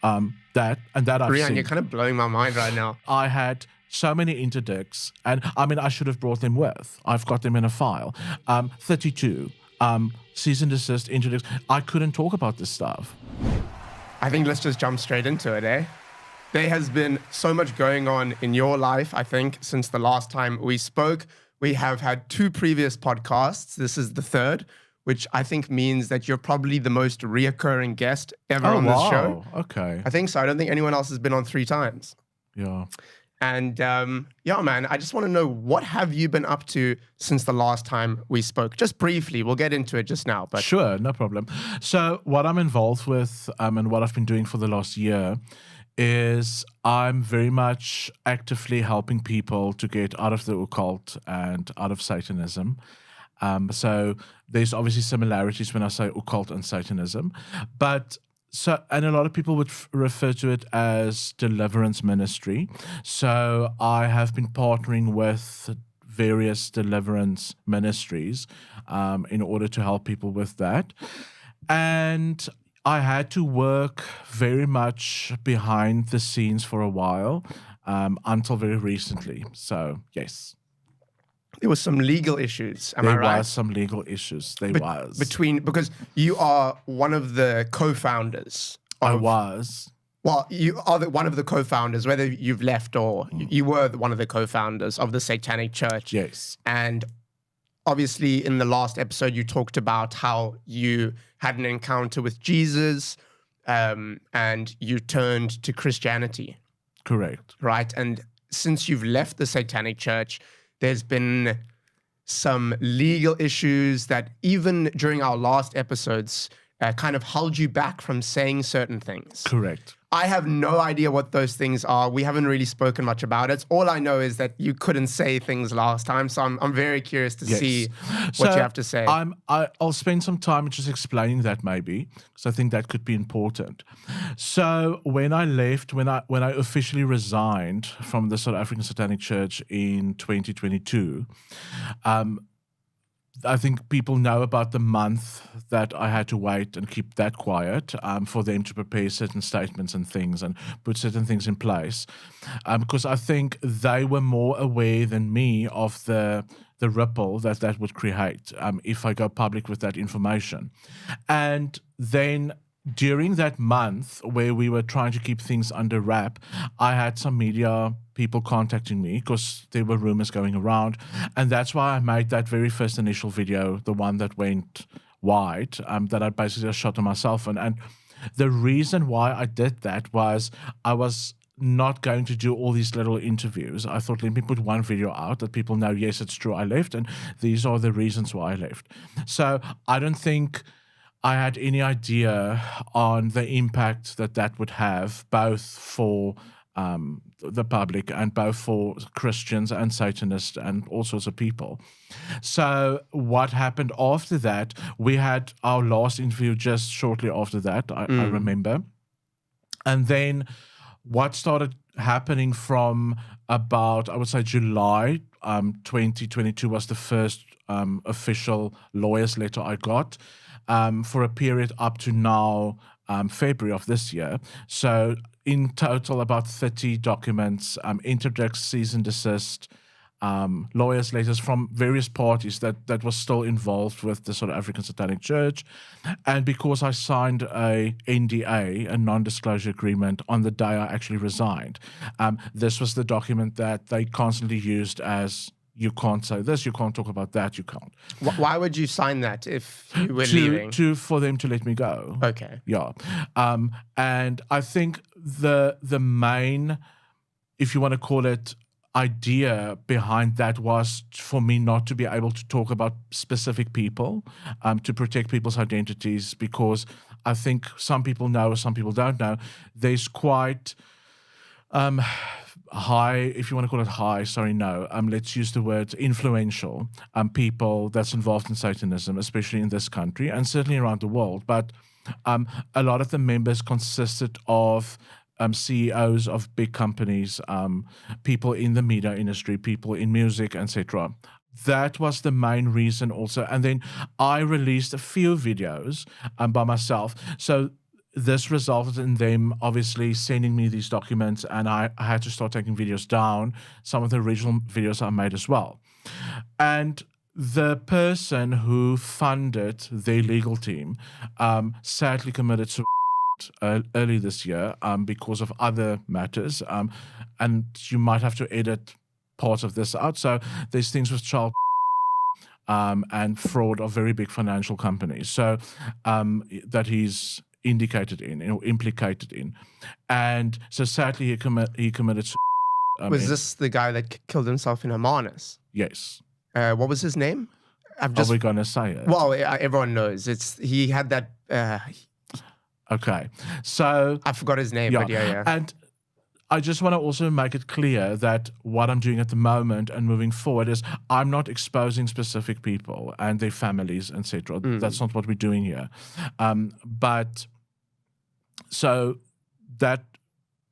That I've Rian, seen. you're kind of blowing my mind right now. I had so many interdicts, and I mean, I should have brought them with. I've got them in a file. 32 cease and desist interdicts. I couldn't talk about this stuff. I think let's just jump straight into it, eh? There has been so much going on in your life, I think, since the last time we spoke. We have had 2 previous podcasts. This is the 3rd, which I think means that you're probably the most reoccurring guest ever on this show. Okay. I think so. I don't think anyone else has been on 3 times. Yeah. And yeah, man, I just want to know, what have you been up to since the last time we spoke? Just briefly, we'll get into it just now. But Sure, no problem. So what I'm involved with and what I've been doing for the last year is I'm very much actively helping people to get out of the occult and out of Satanism. So there's obviously similarities when I say occult and Satanism, and a lot of people would refer to it as deliverance ministry. So I have been partnering with various deliverance ministries in order to help people with that. And I had to work very much behind the scenes for a while until very recently. So, yes. there was some legal issues, am I There right? was some legal issues. Because you are one of the co-founders. I was. Well, you are one of the co-founders, whether you've left or you were one of the co-founders of the Satanic Church. Yes. And obviously, in the last episode, you talked about how you had an encounter with Jesus and you turned to Christianity. Correct. Right? And since you've left the Satanic Church, there's been some legal issues that even during our last episodes kind of held you back from saying certain things. Correct. I have no idea what those things are. We haven't really spoken much about it. All I know is that you couldn't say things last time, so I'm very curious to see what you have to say. I'll spend some time just explaining that maybe, because I think that could be important. So when I left, when I officially resigned from the South African Satanic Church in 2022, I think people know about the month that I had to wait and keep that quiet for them to prepare certain statements and things and put certain things in place. Because I think they were more aware than me of the ripple that would create if I go public with that information. And then during that month where we were trying to keep things under wrap, I had some media people contacting me because there were rumors going around. And that's why I made that very first initial video, the one that went wide, that I basically shot on myself. And the reason why I did that was I was not going to do all these little interviews. I thought, let me put one video out that people know, yes, it's true, I left. And these are the reasons why I left. So I don't think I had any idea on the impact that would have, both for the public and both for Christians and Satanists and all sorts of people. So what happened after that, we had our last interview just shortly after that, I remember. And then what started happening from about, I would say, July 2022 was the first official lawyer's letter I got. For a period up to now, February of this year. So in total, about 30 documents, interdicts, cease and desist, lawyers' letters from various parties that was still involved with the South African Satanic Church. And because I signed a NDA, a non-disclosure agreement, on the day I actually resigned, this was the document that they constantly used as, you can't say this, you can't talk about that, you can't. Why would you sign that if you were leaving? For them to let me go. Okay. Yeah. And I think the main, if you want to call it, idea behind that was for me not to be able to talk about specific people, to protect people's identities, because I think some people know, some people don't know, there's quite high, if you want to call it high, let's use the word influential people that's involved in Satanism, especially in this country and certainly around the world. But a lot of the members consisted of CEOs of big companies, people in the media industry, people in music, etc. That was the main reason also. And then I released a few videos by myself. So this resulted in them obviously sending me these documents, and I had to start taking videos down, some of the original videos I made as well. And the person who funded their legal team sadly committed suicide early this year because of other matters. And you might have to edit parts of this out. So there's things with child and fraud of very big financial companies. So that he's indicated in or implicated in. And so sadly he committed suicide. Was this the guy that killed himself in Hermanus? Yes. What was his name? Are we going to say it? Well, everyone knows. He had that. Okay. So I forgot his name, but yeah. And I just want to also make it clear that what I'm doing at the moment and moving forward is I'm not exposing specific people and their families, etc. That's not what we're doing here. But so that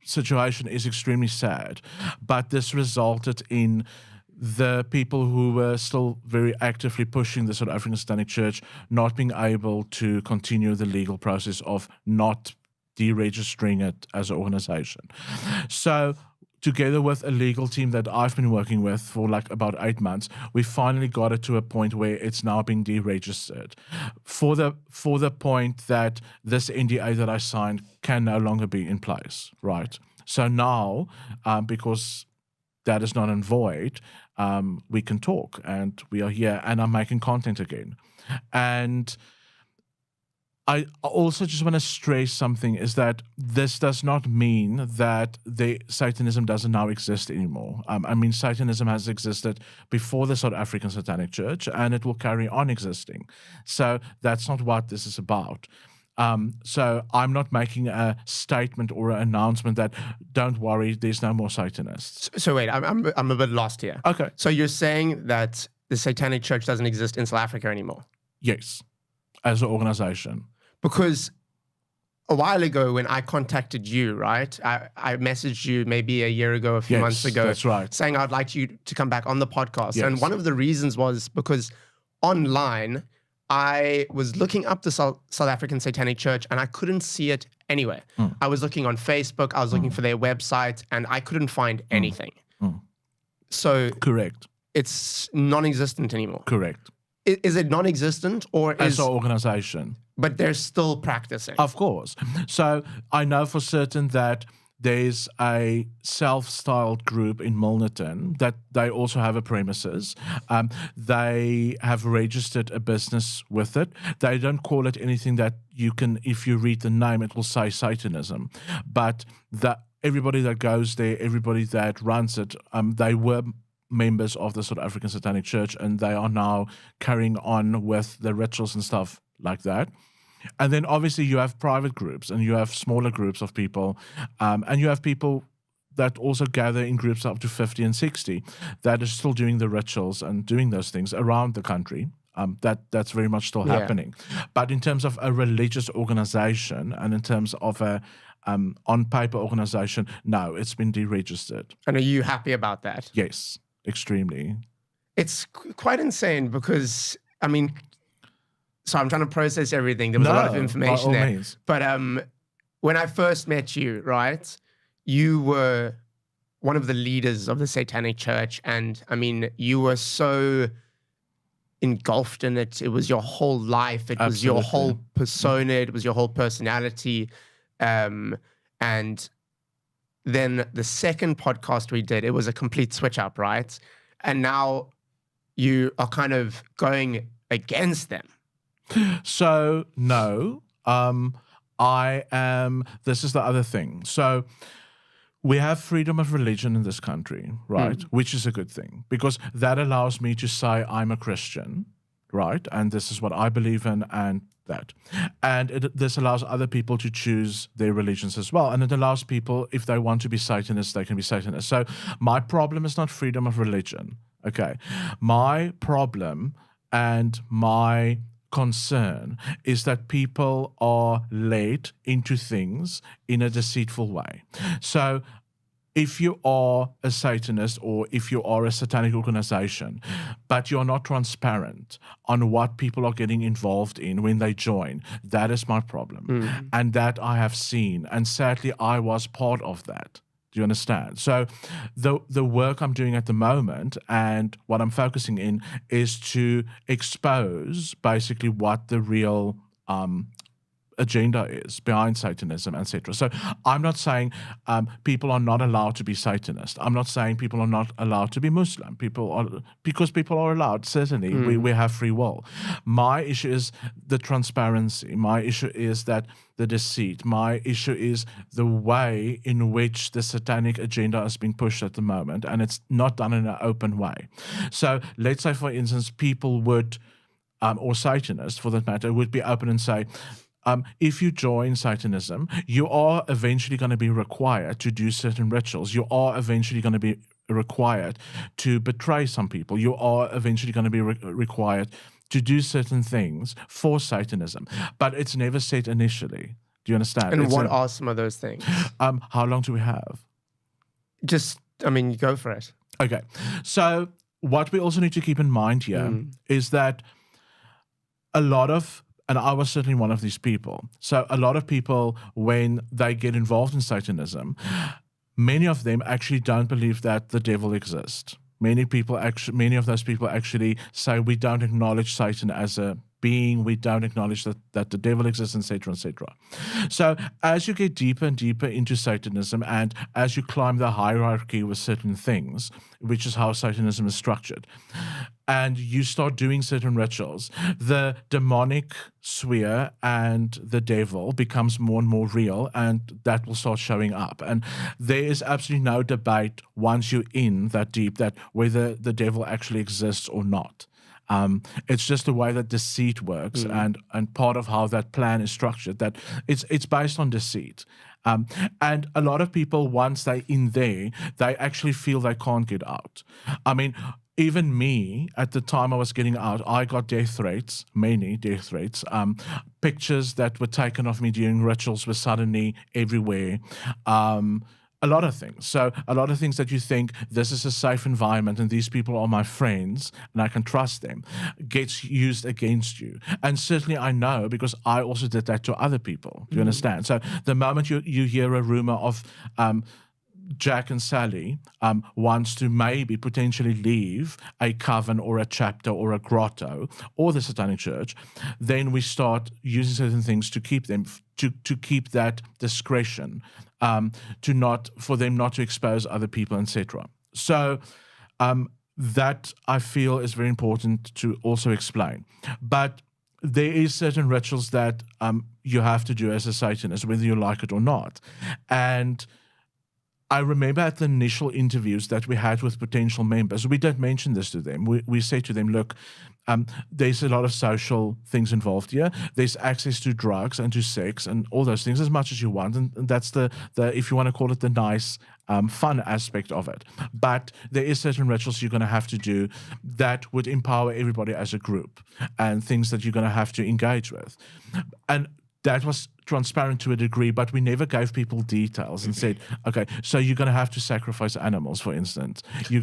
situation is extremely sad. But this resulted in the people who were still very actively pushing the South African Satanic Church not being able to continue the legal process of not deregistering it as an organization. So together with a legal team that I've been working with for like about 8 months, we finally got it to a point where it's now being deregistered for the point that this NDA that I signed can no longer be in place, right? So now, because that is not in void, we can talk, and we are here, and I'm making content again. And I also just want to stress something is that this does not mean that the Satanism doesn't now exist anymore. I mean, Satanism has existed before the South African Satanic Church, and it will carry on existing. So that's not what this is about. So I'm not making a statement or an announcement that don't worry, there's no more Satanists. So wait, I'm a bit lost here. Okay. So you're saying that the Satanic Church doesn't exist in South Africa anymore? Yes, as an organization. Because a while ago when I contacted you, right, I messaged you maybe a year ago, a few months ago. That's right. Saying I'd like you to come back on the podcast. Yes. And one of the reasons was because online I was looking up the South African Satanic Church and I couldn't see it anywhere. I was looking on Facebook, I was looking for their website, and I couldn't find anything. So correct. It's non-existent anymore. Correct. Is it non-existent or as is an organization? But they're still practicing. Of course. So I know for certain that there's a self-styled group in Milnerton that they also have a premises. They have registered a business with it. They don't call it anything that you can, if you read the name, it will say Satanism. But everybody that goes there, everybody that runs it, they were members of the South African Satanic Church, and they are now carrying on with the rituals and stuff like that. And then obviously you have private groups and you have smaller groups of people, and you have people that also gather in groups up to 50 and 60 that are still doing the rituals and doing those things around the country. That's very much still happening. But in terms of a religious organization and in terms of a on-paper organization, no, it's been deregistered. And are you happy about that? Yes, extremely. It's quite insane because, I mean, so I'm trying to process everything. There was a lot of information there. Means. But when I first met you, right, you were one of the leaders of the Satanic Church. And I mean, you were so engulfed in it. It was your whole life. It was your whole persona. It was your whole personality. And then the second podcast we did, it was a complete switch up, right? And now you are kind of going against them. So, no, I am, this is the other thing. So, we have freedom of religion in this country, right? Which is a good thing because that allows me to say I'm a Christian, right? And this is what I believe in and that. And this allows other people to choose their religions as well. And it allows people, if they want to be Satanists, they can be Satanists. So, my problem is not freedom of religion, okay? My problem and my concern is that people are led into things in a deceitful way. So if you are a Satanist or if you are a satanic organization, but you're not transparent on what people are getting involved in when they join, that is my problem. And that I have seen. And sadly, I was part of that. Do you understand? So the work I'm doing at the moment and what I'm focusing in is to expose basically what the real agenda is behind Satanism, etc. So I'm not saying people are not allowed to be Satanist. I'm not saying people are not allowed to be Muslim. Because people are allowed, certainly. We have free will. My issue is the transparency. My issue is that the deceit. My issue is the way in which the satanic agenda is being pushed at the moment, and it's not done in an open way. So let's say, for instance, people would, or Satanists for that matter, would be open and say, if you join Satanism, you are eventually going to be required to do certain rituals. You are eventually going to be required to betray some people. You are eventually going to be required to do certain things for Satanism. But it's never said initially. Do you understand? And what are some of those things? How long do we have? Go for it. Okay. So what we also need to keep in mind here is that a lot of, and I was certainly one of these people. So a lot of people, when they get involved in Satanism, many of them actually don't believe that the devil exists. Many of those people actually say we don't acknowledge Satan as a being, we don't acknowledge that the devil exists, etc., etc. So as you get deeper and deeper into Satanism, and as you climb the hierarchy with certain things, which is how Satanism is structured, and you start doing certain rituals, the demonic sphere and the devil becomes more and more real, and that will start showing up. And there is absolutely no debate once you're in that deep that whether the devil actually exists or not. It's just the way that deceit works, and part of how that plan is structured, that it's based on deceit. And a lot of people, once they're in there, they actually feel they can't get out. I mean, even me, at the time I was getting out, I got death threats, many death threats. Pictures that were taken of me during rituals were suddenly everywhere. A lot of things. So a lot of things that you think this is a safe environment and these people are my friends and I can trust them gets used against you. And certainly I know because I also did that to other people. Do you understand? So the moment you hear a rumor of Jack and Sally wants to maybe potentially leave a coven or a chapter or a grotto or the Satanic Church, then we start using certain things to keep them to keep that discretion, for them not to expose other people, etc. So that I feel is very important to also explain. But there is certain rituals that you have to do as a Satanist, whether you like it or not. And I remember at the initial interviews that we had with potential members, we did mention this to them. We said to them, look, there's a lot of social things involved here. There's access to drugs and to sex and all those things as much as you want. And that's the if you want to call it the nice, fun aspect of it. But there is certain rituals you're going to have to do that would empower everybody as a group and things that you're going to have to engage with. And that was transparent to a degree, but we never gave people details and said, okay, so you're going to have to sacrifice animals, for instance.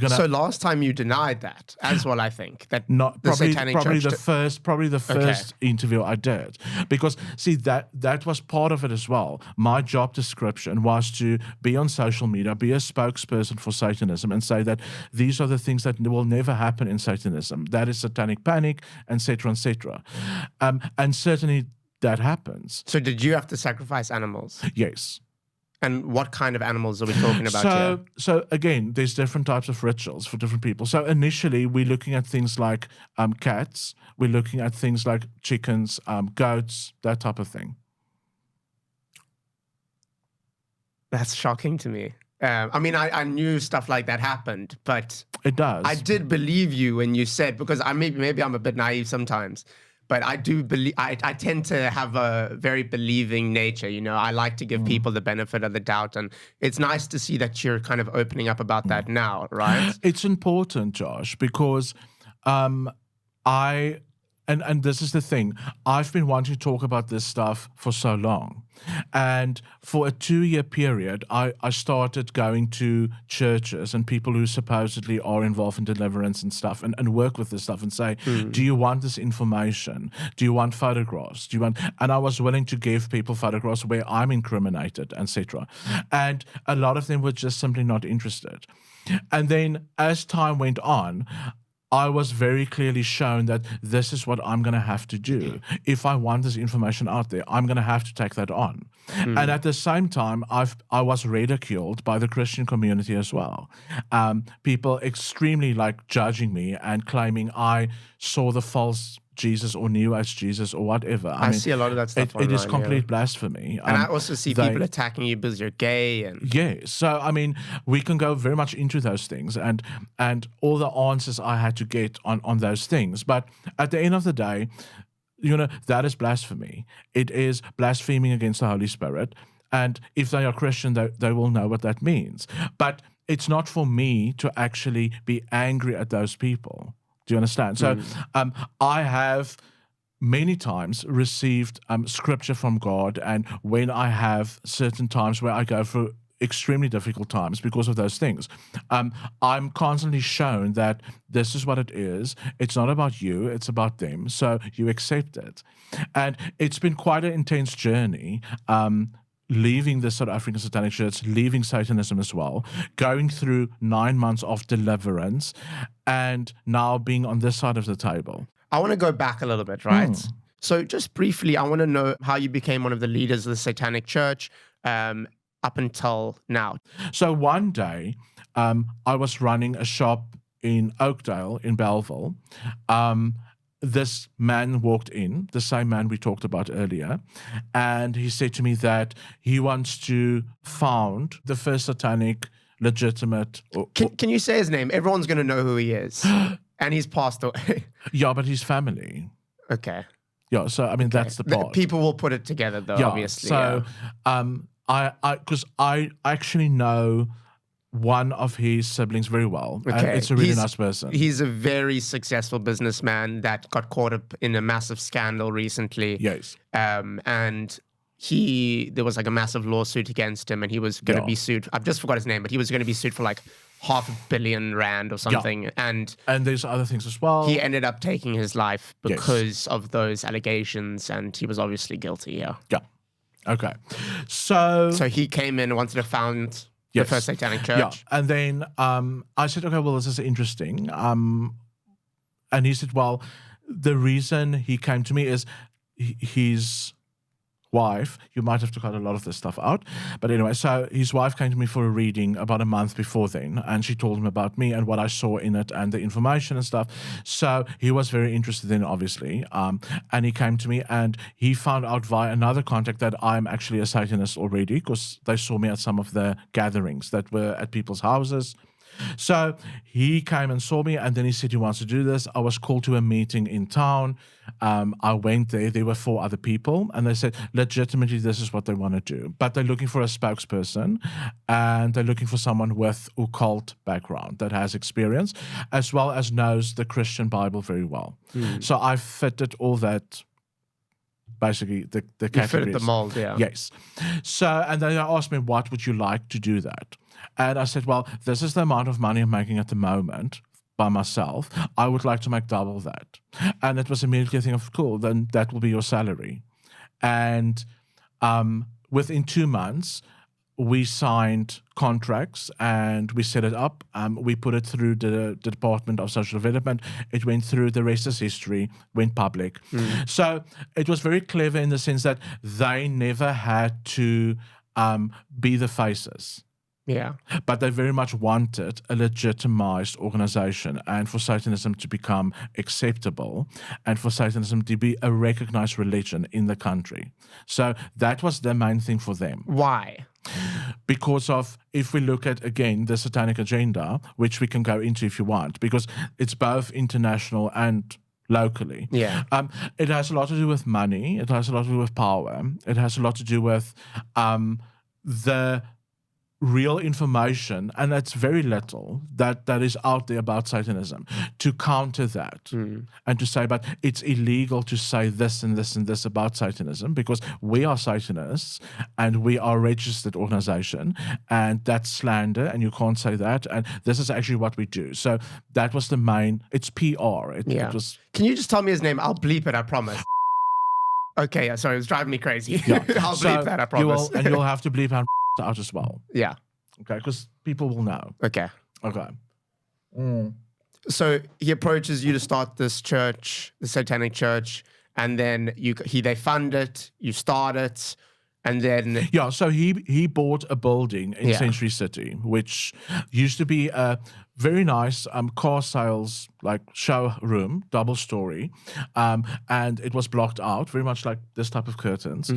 So last time you denied that as well, I think. That not the probably Satanic probably Church the first interview I did. Because see, that was part of it as well. My job description was to be on social media, be a spokesperson for Satanism and say that these are the things that will never happen in Satanism. That is satanic panic, etc., etc. And certainly that happens. So did you have to sacrifice animals? Yes. And what kind of animals are we talking about here? So again, there's different types of rituals for different people. So initially, we're looking at things like cats. We're looking at things like chickens, goats, that type of thing. That's shocking to me. I knew stuff like that happened, but it does. I did believe you when you said, because maybe I'm a bit naive sometimes. But I do believe, I tend to have a very believing nature. You know, I like to give people the benefit of the doubt. And it's nice to see that you're kind of opening up about that now, right? It's important, Josh, because I and this is the thing. I've been wanting to talk about this stuff for so long. And for a 2-year period, I started going to churches and people who supposedly are involved in deliverance and stuff and work with this stuff and say, do you want this information? Do you want photographs? Do you want? And I was willing to give people photographs where I'm incriminated, etc. And a lot of them were just simply not interested. And then as time went on, I was very clearly shown that this is what I'm going to have to do. If I want this information out there, I'm going to have to take that on. And at the same time, I was ridiculed by the Christian community as well. People extremely judging me and claiming I saw the false Jesus or knew as Jesus or whatever. I see a lot of that stuff online. It is complete blasphemy. And I also see people attacking you because you're gay. And yeah, so I mean, we can go very much into those things and all the answers I had to get on those things. But at the end of the day, that is blasphemy. It is blaspheming against the Holy Spirit. And if they are Christian, they will know what that means. But it's not for me to actually be angry at those people. Do you understand? So I have many times received scripture from God, and when I have certain times where I go through extremely difficult times because of those things, I'm constantly shown that this is what it is. It's not about you, it's about them. So you accept it. And it's been quite an intense journey. Leaving the South African Satanic Church, leaving Satanism as well, going through 9 months of deliverance, and now being on this side of the table. I want to go back a little bit, right? So just briefly, I want to know how you became one of the leaders of the Satanic Church up until now. So one day, I was running a shop in Oakdale in Belleville. This man walked in, the same man we talked about earlier, and he said to me that he wants to found the first satanic legitimate... Can you say his name? Everyone's going to know who he is. And he's passed away. Yeah, but he's family. Okay. Yeah, so I mean, that's the part. People will put it together though, obviously. So because I actually know one of his siblings very well. Okay. And it's a really nice person. He's a very successful businessman that got caught up in a massive scandal recently. Yes. And there was a massive lawsuit against him, and he was going to be sued. I've just forgot his name, but he was going to be sued for R500 million or something. Yeah. And there's other things as well. He ended up taking his life because of those allegations, and he was obviously guilty. Yeah. Okay. So he came in and wanted to found the first Satanic Church. Yeah. And then I said, okay, well, this is interesting. And he said, well, the reason he came to me is his wife, you might have to cut a lot of this stuff out, but anyway, so his wife came to me for a reading about a month before then, and she told him about me and what I saw in it and the information and stuff. So he was very interested in, obviously, and he came to me and he found out via another contact that I'm actually a Satanist already, because they saw me at some of the gatherings that were at people's houses. So he came and saw me, and then he said he wants to do this. I was called to a meeting in town. I went there. There were 4 other people, and they said, legitimately, this is what they want to do. But they're looking for a spokesperson, and they're looking for someone with occult background that has experience, as well as knows the Christian Bible very well. So I fitted all that. Basically, the categories. You fitted the mold, yeah. Yes. So, and then they asked me, what would you like to do that? And I said, well, this is the amount of money I'm making at the moment by myself. I would like to make double that. And it was immediately a thing of, cool, then that will be your salary. And within 2 months, we signed contracts and we set it up. We put it through the Department of Social Development. It went through, the rest is history, went public. So it was very clever in the sense that they never had to be the faces. Yeah. But they very much wanted a legitimized organization and for Satanism to become acceptable and for Satanism to be a recognized religion in the country. So that was the main thing for them. Why? Because of, if we look at, again, the satanic agenda, which we can go into if you want, because it's both international and locally. Yeah. It has a lot to do with money. It has a lot to do with power. It has a lot to do with the real information, and that's very little that is out there about Satanism, to counter that and to say, but it's illegal to say this and this and this about Satanism because we are Satanists and we are a registered organization, and that's slander and you can't say that, and this is actually what we do. So that was the main, it's PR. It was. Can you just tell me his name? I'll bleep it, I promise. Okay, sorry, it was driving me crazy. Yeah. I'll bleep that, I promise. You'll have to bleep out as well. Yeah. Okay, because people will know. Okay. Okay. So he approaches you to start this church, the Satanic Church, and then they fund it, you start it, and then... Yeah, so he bought a building in Century City, which used to be a very nice car sales showroom, double story, and it was blocked out, very much like this type of curtains.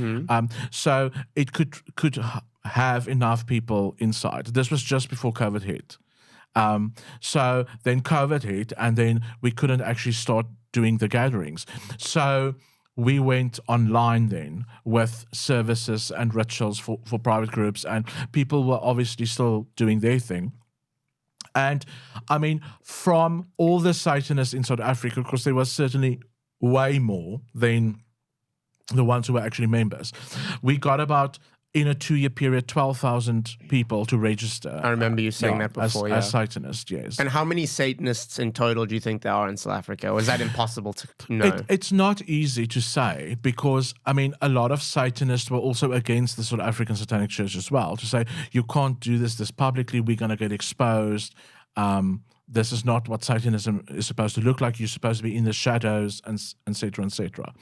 So it could have enough people inside. This was just before COVID hit. So then COVID hit, and then we couldn't actually start doing the gatherings. So we went online then with services and rituals for private groups, and people were obviously still doing their thing. And I mean, from all the Satanists in South Africa, because there was certainly way more than the ones who were actually members, we got about, in a 2-year period, 12,000 people to register. I remember you saying that before, as Satanists, yes. And how many Satanists in total do you think there are in South Africa? Or is that impossible to know? It's not easy to say because, I mean, a lot of Satanists were also against the South African Satanic Church as well, to say, you can't do this publicly, we're going to get exposed. This is not what Satanism is supposed to look like. You're supposed to be in the shadows, and et cetera, et cetera.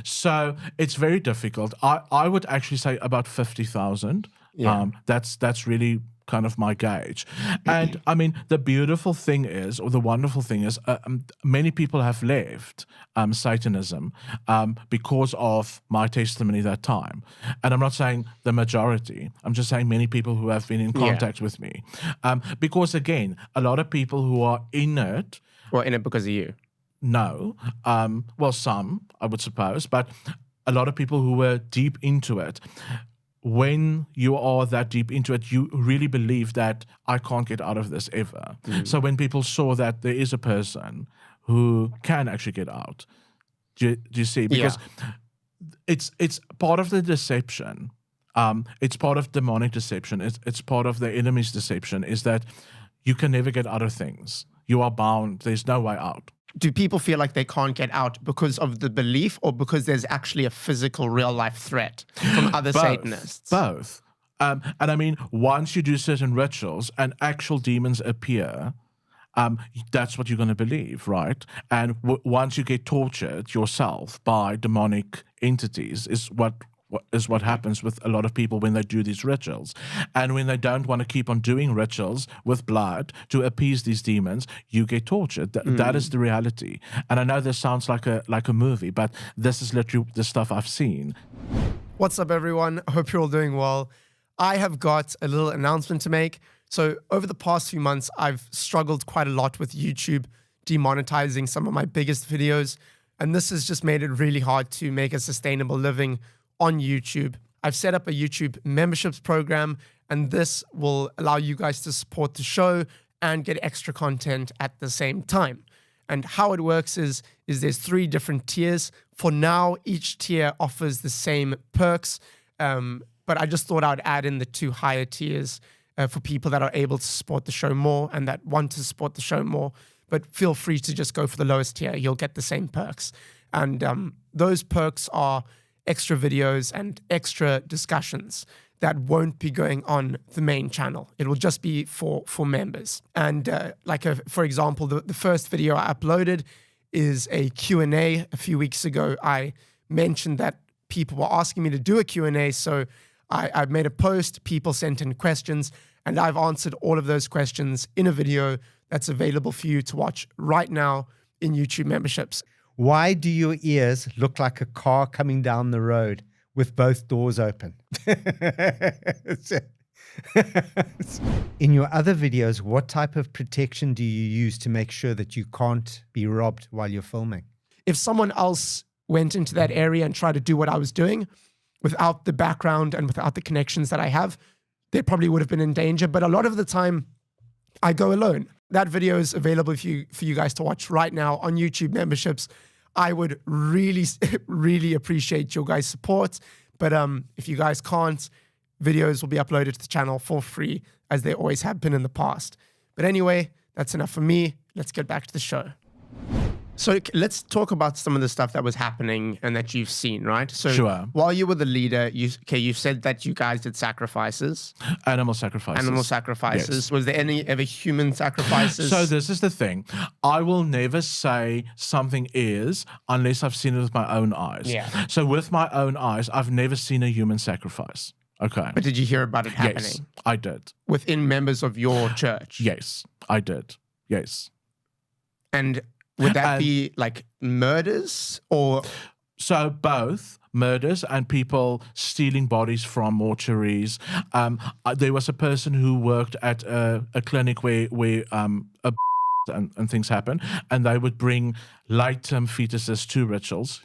So it's very difficult. I would actually say about 50,000. Yeah. That's really kind of my gauge. And I mean, the beautiful thing is, or the wonderful thing is, many people have left Satanism because of my testimony that time. And I'm not saying the majority. I'm just saying many people who have been in contact with me. Because again, a lot of people who are in it. Well, in it because of you. No. Well, some, I would suppose. But a lot of people who were deep into it. When you are that deep into it, you really believe that I can't get out of this ever. So when people saw that there is a person who can actually get out, do you see? Because it's part of the deception. It's part of demonic deception. It's part of the enemy's deception, is that you can never get out of things. You are bound. There's no way out. Do people feel like they can't get out because of the belief, or because there's actually a physical, real-life threat from other Satanists? Both. And I mean, once you do certain rituals and actual demons appear, that's what you're going to believe, right? And once you get tortured yourself by demonic entities is what happens with a lot of people when they do these rituals. And when they don't want to keep on doing rituals with blood to appease these demons, you get tortured. That is the reality. And I know this sounds like a movie, but this is literally the stuff I've seen. What's up, everyone? I hope you're all doing well. I have got a little announcement to make. So over the past few months, I've struggled quite a lot with YouTube demonetizing some of my biggest videos. And this has just made it really hard to make a sustainable living on YouTube. I've set up a YouTube memberships program, and this will allow you guys to support the show and get extra content at the same time. And how it works is there's 3 different tiers. For now, each tier offers the same perks, but I just thought I would add in the 2 higher tiers for people that are able to support the show more and that want to support the show more. But feel free to just go for the lowest tier. You'll get the same perks. And those perks are extra videos and extra discussions that won't be going on the main channel. It will just be for members. And for example, the first video I uploaded is a Q&A. A few weeks ago, I mentioned that people were asking me to do a Q&A, so I made a post, people sent in questions, and I've answered all of those questions in a video that's available for you to watch right now in YouTube memberships. Why do your ears look like a car coming down the road with both doors open? In your other videos, what type of protection do you use to make sure that you can't be robbed while you're filming? If someone else went into that area and tried to do what I was doing without the background and without the connections that I have, they probably would have been in danger. But a lot of the time, I go alone. That video is available for you guys to watch right now on YouTube memberships. I would really, really appreciate your guys' support. But if you guys can't, videos will be uploaded to the channel for free, as they always have been in the past. But anyway, that's enough for me. Let's get back to the show. So let's talk about some of the stuff that was happening and that you've seen, right? So Sure. while you were the leader, you've said that you guys did sacrifices. Animal sacrifices. Animal sacrifices. Yes. Was there any ever human sacrifices? So this is the thing. I will never say something is unless I've seen it with my own eyes. Yeah. So with my own eyes, I've never seen a human sacrifice. Okay. But did you hear about it happening? Yes, I did. Within members of your church? Yes, I did. Yes. And would that be like murders or? So both murders and people stealing bodies from mortuaries. There was a person who worked at a clinic where and things happen, and they would bring late-term fetuses to rituals.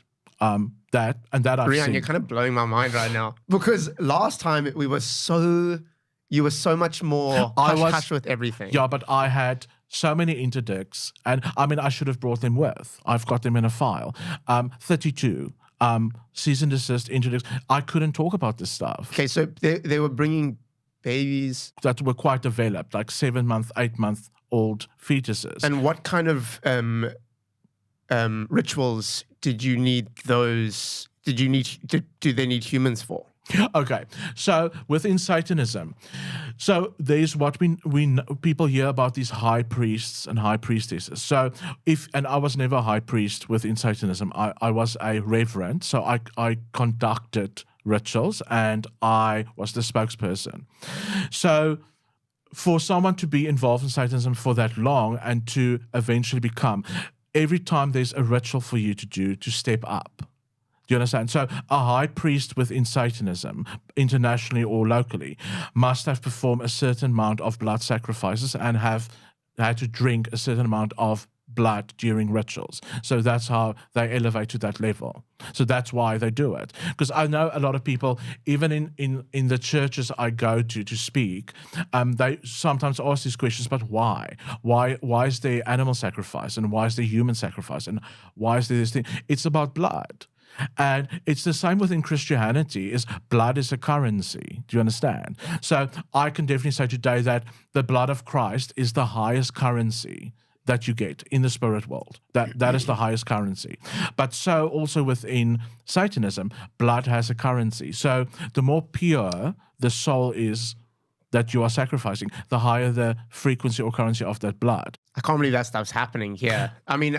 That I've Rian, seen. you're kind of blowing my mind right now, because last time you were so much more hush with everything. Yeah, but I had so many interdicts, and I mean, I should have brought them with. I've got them in a file. 32 cease and desist interdicts. I couldn't talk about this stuff. Okay, so they were bringing babies that were quite developed, like 7-month, 8-month-old fetuses. And what kind of rituals did you need those? Do they need humans for? Okay, so within Satanism, so there's what we know, people hear about these high priests and high priestesses. So and I was never a high priest within Satanism. I was a reverend, so I conducted rituals and I was the spokesperson. So for someone to be involved in Satanism for that long and to eventually become, every time there's a ritual for you to do, to step up. Do you understand? So a high priest within Satanism, internationally or locally, must have performed a certain amount of blood sacrifices and have had to drink a certain amount of blood during rituals. So that's how they elevate to that level. So that's why they do it. Because I know a lot of people, even in the churches I go to speak, they sometimes ask these questions, but why? Why is there animal sacrifice? And why is there human sacrifice? And why is there this thing? It's about blood. And it's the same within Christianity, is blood is a currency. Do you understand? So I can definitely say today that the blood of Christ is the highest currency that you get in the spirit world. That is the highest currency. But so also within Satanism, blood has a currency. So the more pure the soul is that you are sacrificing, the higher the frequency or currency of that blood. I can't believe that stuff's happening here. I mean,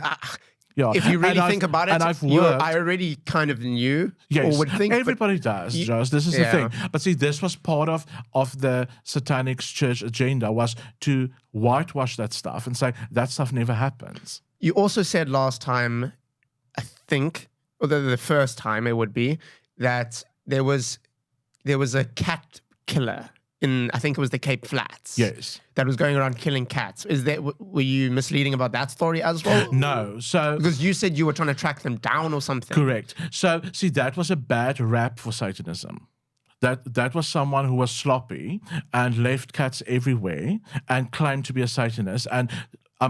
Yeah. if you really think about it, I already kind of knew, yes, or would think. Everybody does, Josh. This is the thing. But see, this was part of the Satanic church agenda, was to whitewash that stuff and say that stuff never happens. You also said last time, I think, or the first time it would be, that there was a cat killer in, I think it was the Cape Flats. Yes. That was going around killing cats. Were you misleading about that story as well? No. So because you said you were trying to track them down or something. Correct. So see, that was a bad rap for Satanism. That was someone who was sloppy and left cats everywhere and claimed to be a Satanist. And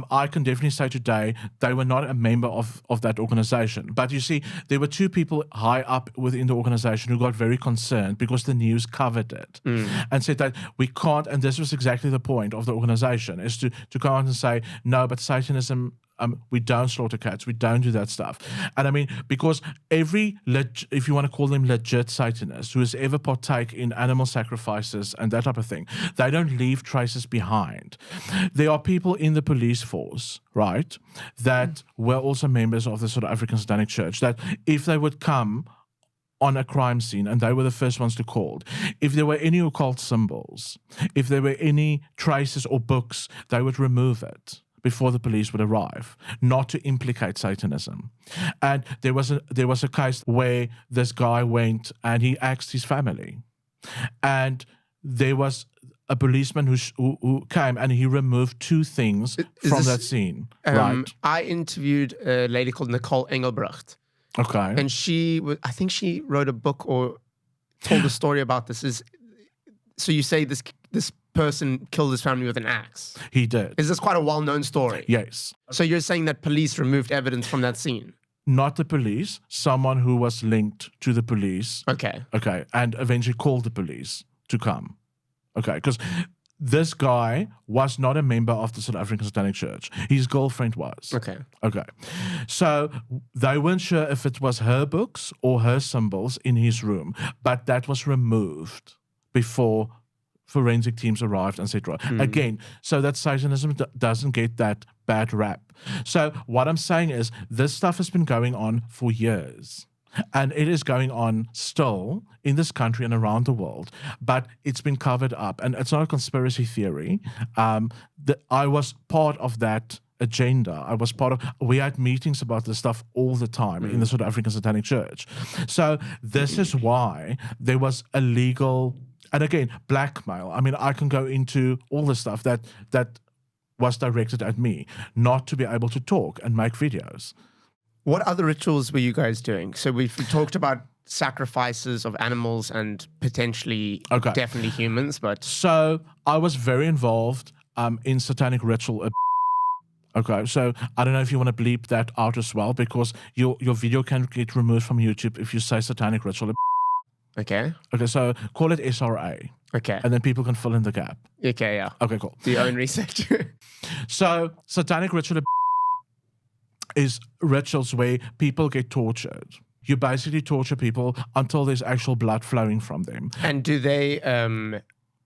I can definitely say today they were not a member of that organization. But you see, there were two people high up within the organization who got very concerned because the news covered it and said that we can't, and this was exactly the point of the organization, is to come out and say, no, but Satanism, we don't slaughter cats, we don't do that stuff. And I mean, because if you want to call them legit Satanists who has ever partake in animal sacrifices and that type of thing, they don't leave traces behind. There are people in the police force, right, that were also members of the sort of African Satanic Church, that if they would come on a crime scene, and they were the first ones to call, if there were any occult symbols, if there were any traces or books, they would remove it before the police would arrive, not to implicate Satanism. And there was a case where this guy went and he asked his family, and there was a policeman who came and he removed two things from that scene. Right? I interviewed a lady called Nicole Engelbrecht. Okay. And I think she wrote a book or told a story about this. So you say this person killed his family with an axe. He did. Is this quite a well-known story? Yes. So you're saying that police removed evidence from that scene? Not the police, someone who was linked to the police. Okay. Okay. And eventually called the police to come. Okay. Because this guy was not a member of the South African Satanic Church. His girlfriend was. Okay. Okay. So they weren't sure if it was her books or her symbols in his room, but that was removed before forensic teams arrived, etc. Again, so that Satanism doesn't get that bad rap. So what I'm saying is this stuff has been going on for years. And it is going on still in this country and around the world, but it's been covered up. And it's not a conspiracy theory. I was part of that agenda. We had meetings about this stuff all the time in the South African Satanic Church. So this is why there was illegal, and again, blackmail. I mean, I can go into all the stuff that was directed at me, not to be able to talk and make videos. What other rituals were you guys doing? So we talked about sacrifices of animals and potentially definitely humans, but... So I was very involved in satanic ritual. Okay, so I don't know if you want to bleep that out as well, because your video can get removed from YouTube if you say satanic ritual. Okay. Okay, so call it SRA. Okay. And then people can fill in the gap. Okay, yeah. Okay, cool. Do your own research. So satanic ritual is rituals where people get tortured. You basically torture people until there's actual blood flowing from them. And do they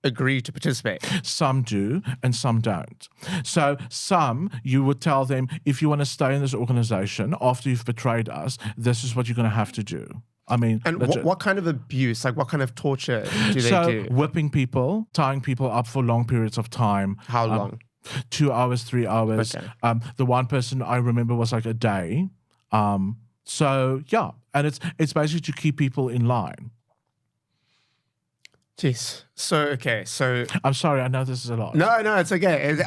agree to participate? Some do and some don't. So some, you would tell them, if you want to stay in this organization after you've betrayed us, this is what you're going to have to do. I mean, and what kind of abuse, like what kind of torture do they do? So whipping people, tying people up for long periods of time. How long? 2 hours, 3 hours. Okay. The one person I remember was like a day. So yeah, and it's basically to keep people in line. Jeez. So I'm sorry, I know this is a lot. No, it's okay.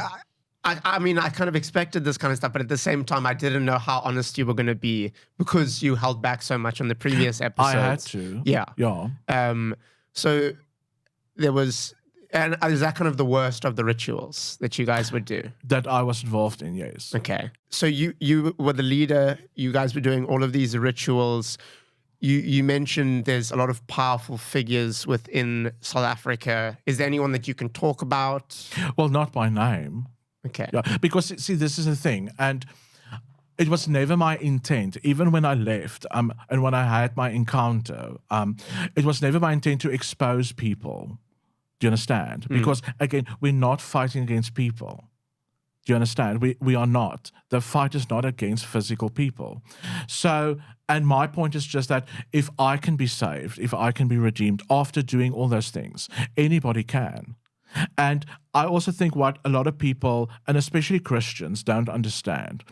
I mean, I kind of expected this kind of stuff, but at the same time, I didn't know how honest you were going to be because you held back so much on the previous episodes. I had to. Yeah. Yeah. So there was, and is that kind of the worst of the rituals that you guys would do? That I was involved in, yes. Okay. So you were the leader. You guys were doing all of these rituals. You mentioned there's a lot of powerful figures within South Africa. Is there anyone that you can talk about? Well, not by name. Okay. Yeah, because see, this is the thing, and it was never my intent, even when I left, and when I had my encounter, it was never my intent to expose people. Do you understand? Because again, we're not fighting against people. Do you understand? We are not. The fight is not against physical people. So, and my point is just that if I can be saved, if I can be redeemed after doing all those things, anybody can. And I also think what a lot of people, and especially Christians, don't understand,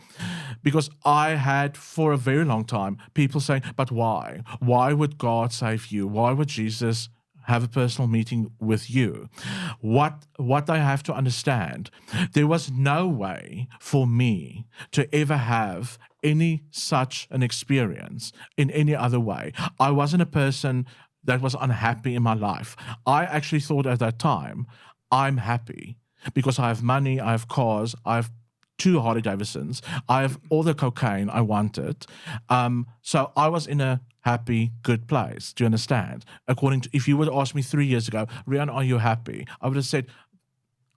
because I had for a very long time people saying, but why? Why would God save you? Why would Jesus have a personal meeting with you? What I have to understand, there was no way for me to ever have any such an experience in any other way. I wasn't a person that was unhappy in my life. I actually thought at that time, I'm happy because I have money, I have cars, I have 2 Harley Davidsons, I have all the cocaine I wanted. So I was in a happy, good place. Do you understand? According to, if you would ask me 3 years ago, Rian, are you happy? I would have said,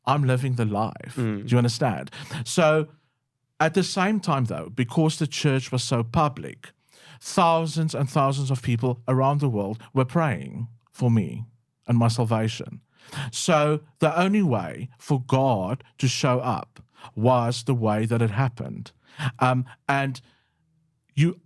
I'm living the life. Do you understand? So at the same time, though, because the church was so public, thousands and thousands of people around the world were praying for me and my salvation. So the only way for God to show up was the way that it happened. And you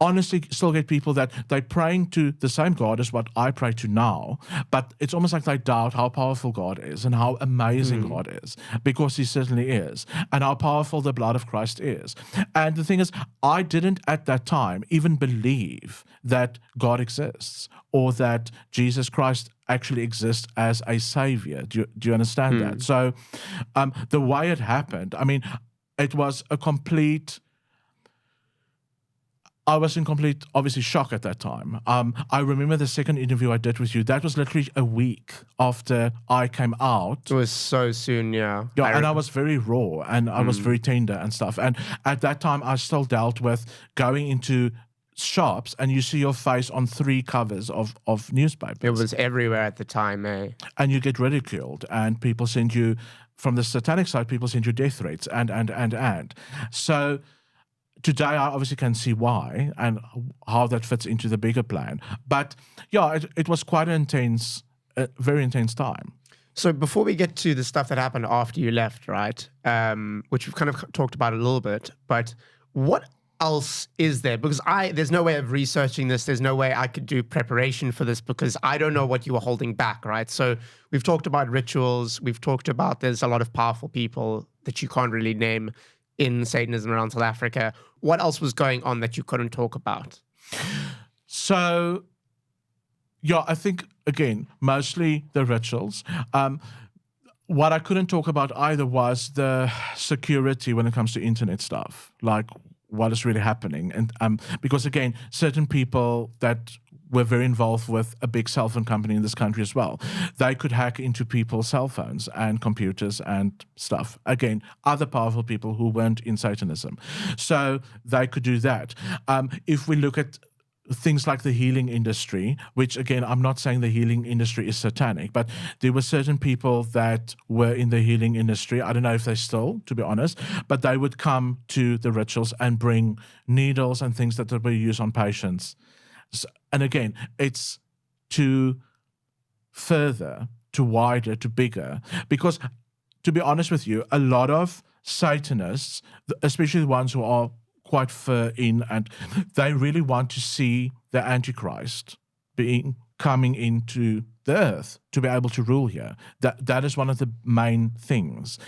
honestly still get people that they're praying to the same God as what I pray to now, but it's almost like they doubt how powerful God is and how amazing God is, because he certainly is, and how powerful the blood of Christ is. And the thing is, I didn't at that time even believe that God exists or that Jesus Christ actually exists as a savior. Do you understand that? So the way it happened, I mean, it was a complete... I was in complete, obviously, shock at that time. I remember the second interview I did with you. That was literally a week after I came out. It was so soon, yeah. Yeah, and I was very raw and I was very tender and stuff. And at that time, I still dealt with going into shops and you see your face on 3 covers of newspapers. It was everywhere at the time, eh? And you get ridiculed and people send you, from the satanic side, people send you death threats and. So today I obviously can see why and how that fits into the bigger plan. But yeah, it was quite an intense, very intense time. So before we get to the stuff that happened after you left, right, which we've kind of talked about a little bit, but what else is there? Because there's no way of researching this. There's no way I could do preparation for this because I don't know what you were holding back, right? So we've talked about rituals. We've talked about there's a lot of powerful people that you can't really name in Satanism around South Africa. What else was going on that you couldn't talk about? So, yeah, I think, again, mostly the rituals. What I couldn't talk about either was the security when it comes to internet stuff, like what is really happening. And because, again, certain people that were very involved with a big cell phone company in this country as well, they could hack into people's cell phones and computers and stuff. Again, other powerful people who weren't in Satanism. So they could do that. If we look at things like the healing industry, which again, I'm not saying the healing industry is satanic, but there were certain people that were in the healing industry. I don't know if they still, to be honest, but they would come to the rituals and bring needles and things that they were used on patients. So, and again, it's to further, to wider, to bigger, because to be honest with you, a lot of Satanists, especially the ones who are quite far in, and they really want to see the Antichrist coming into the earth to be able to rule here. That is one of the main things.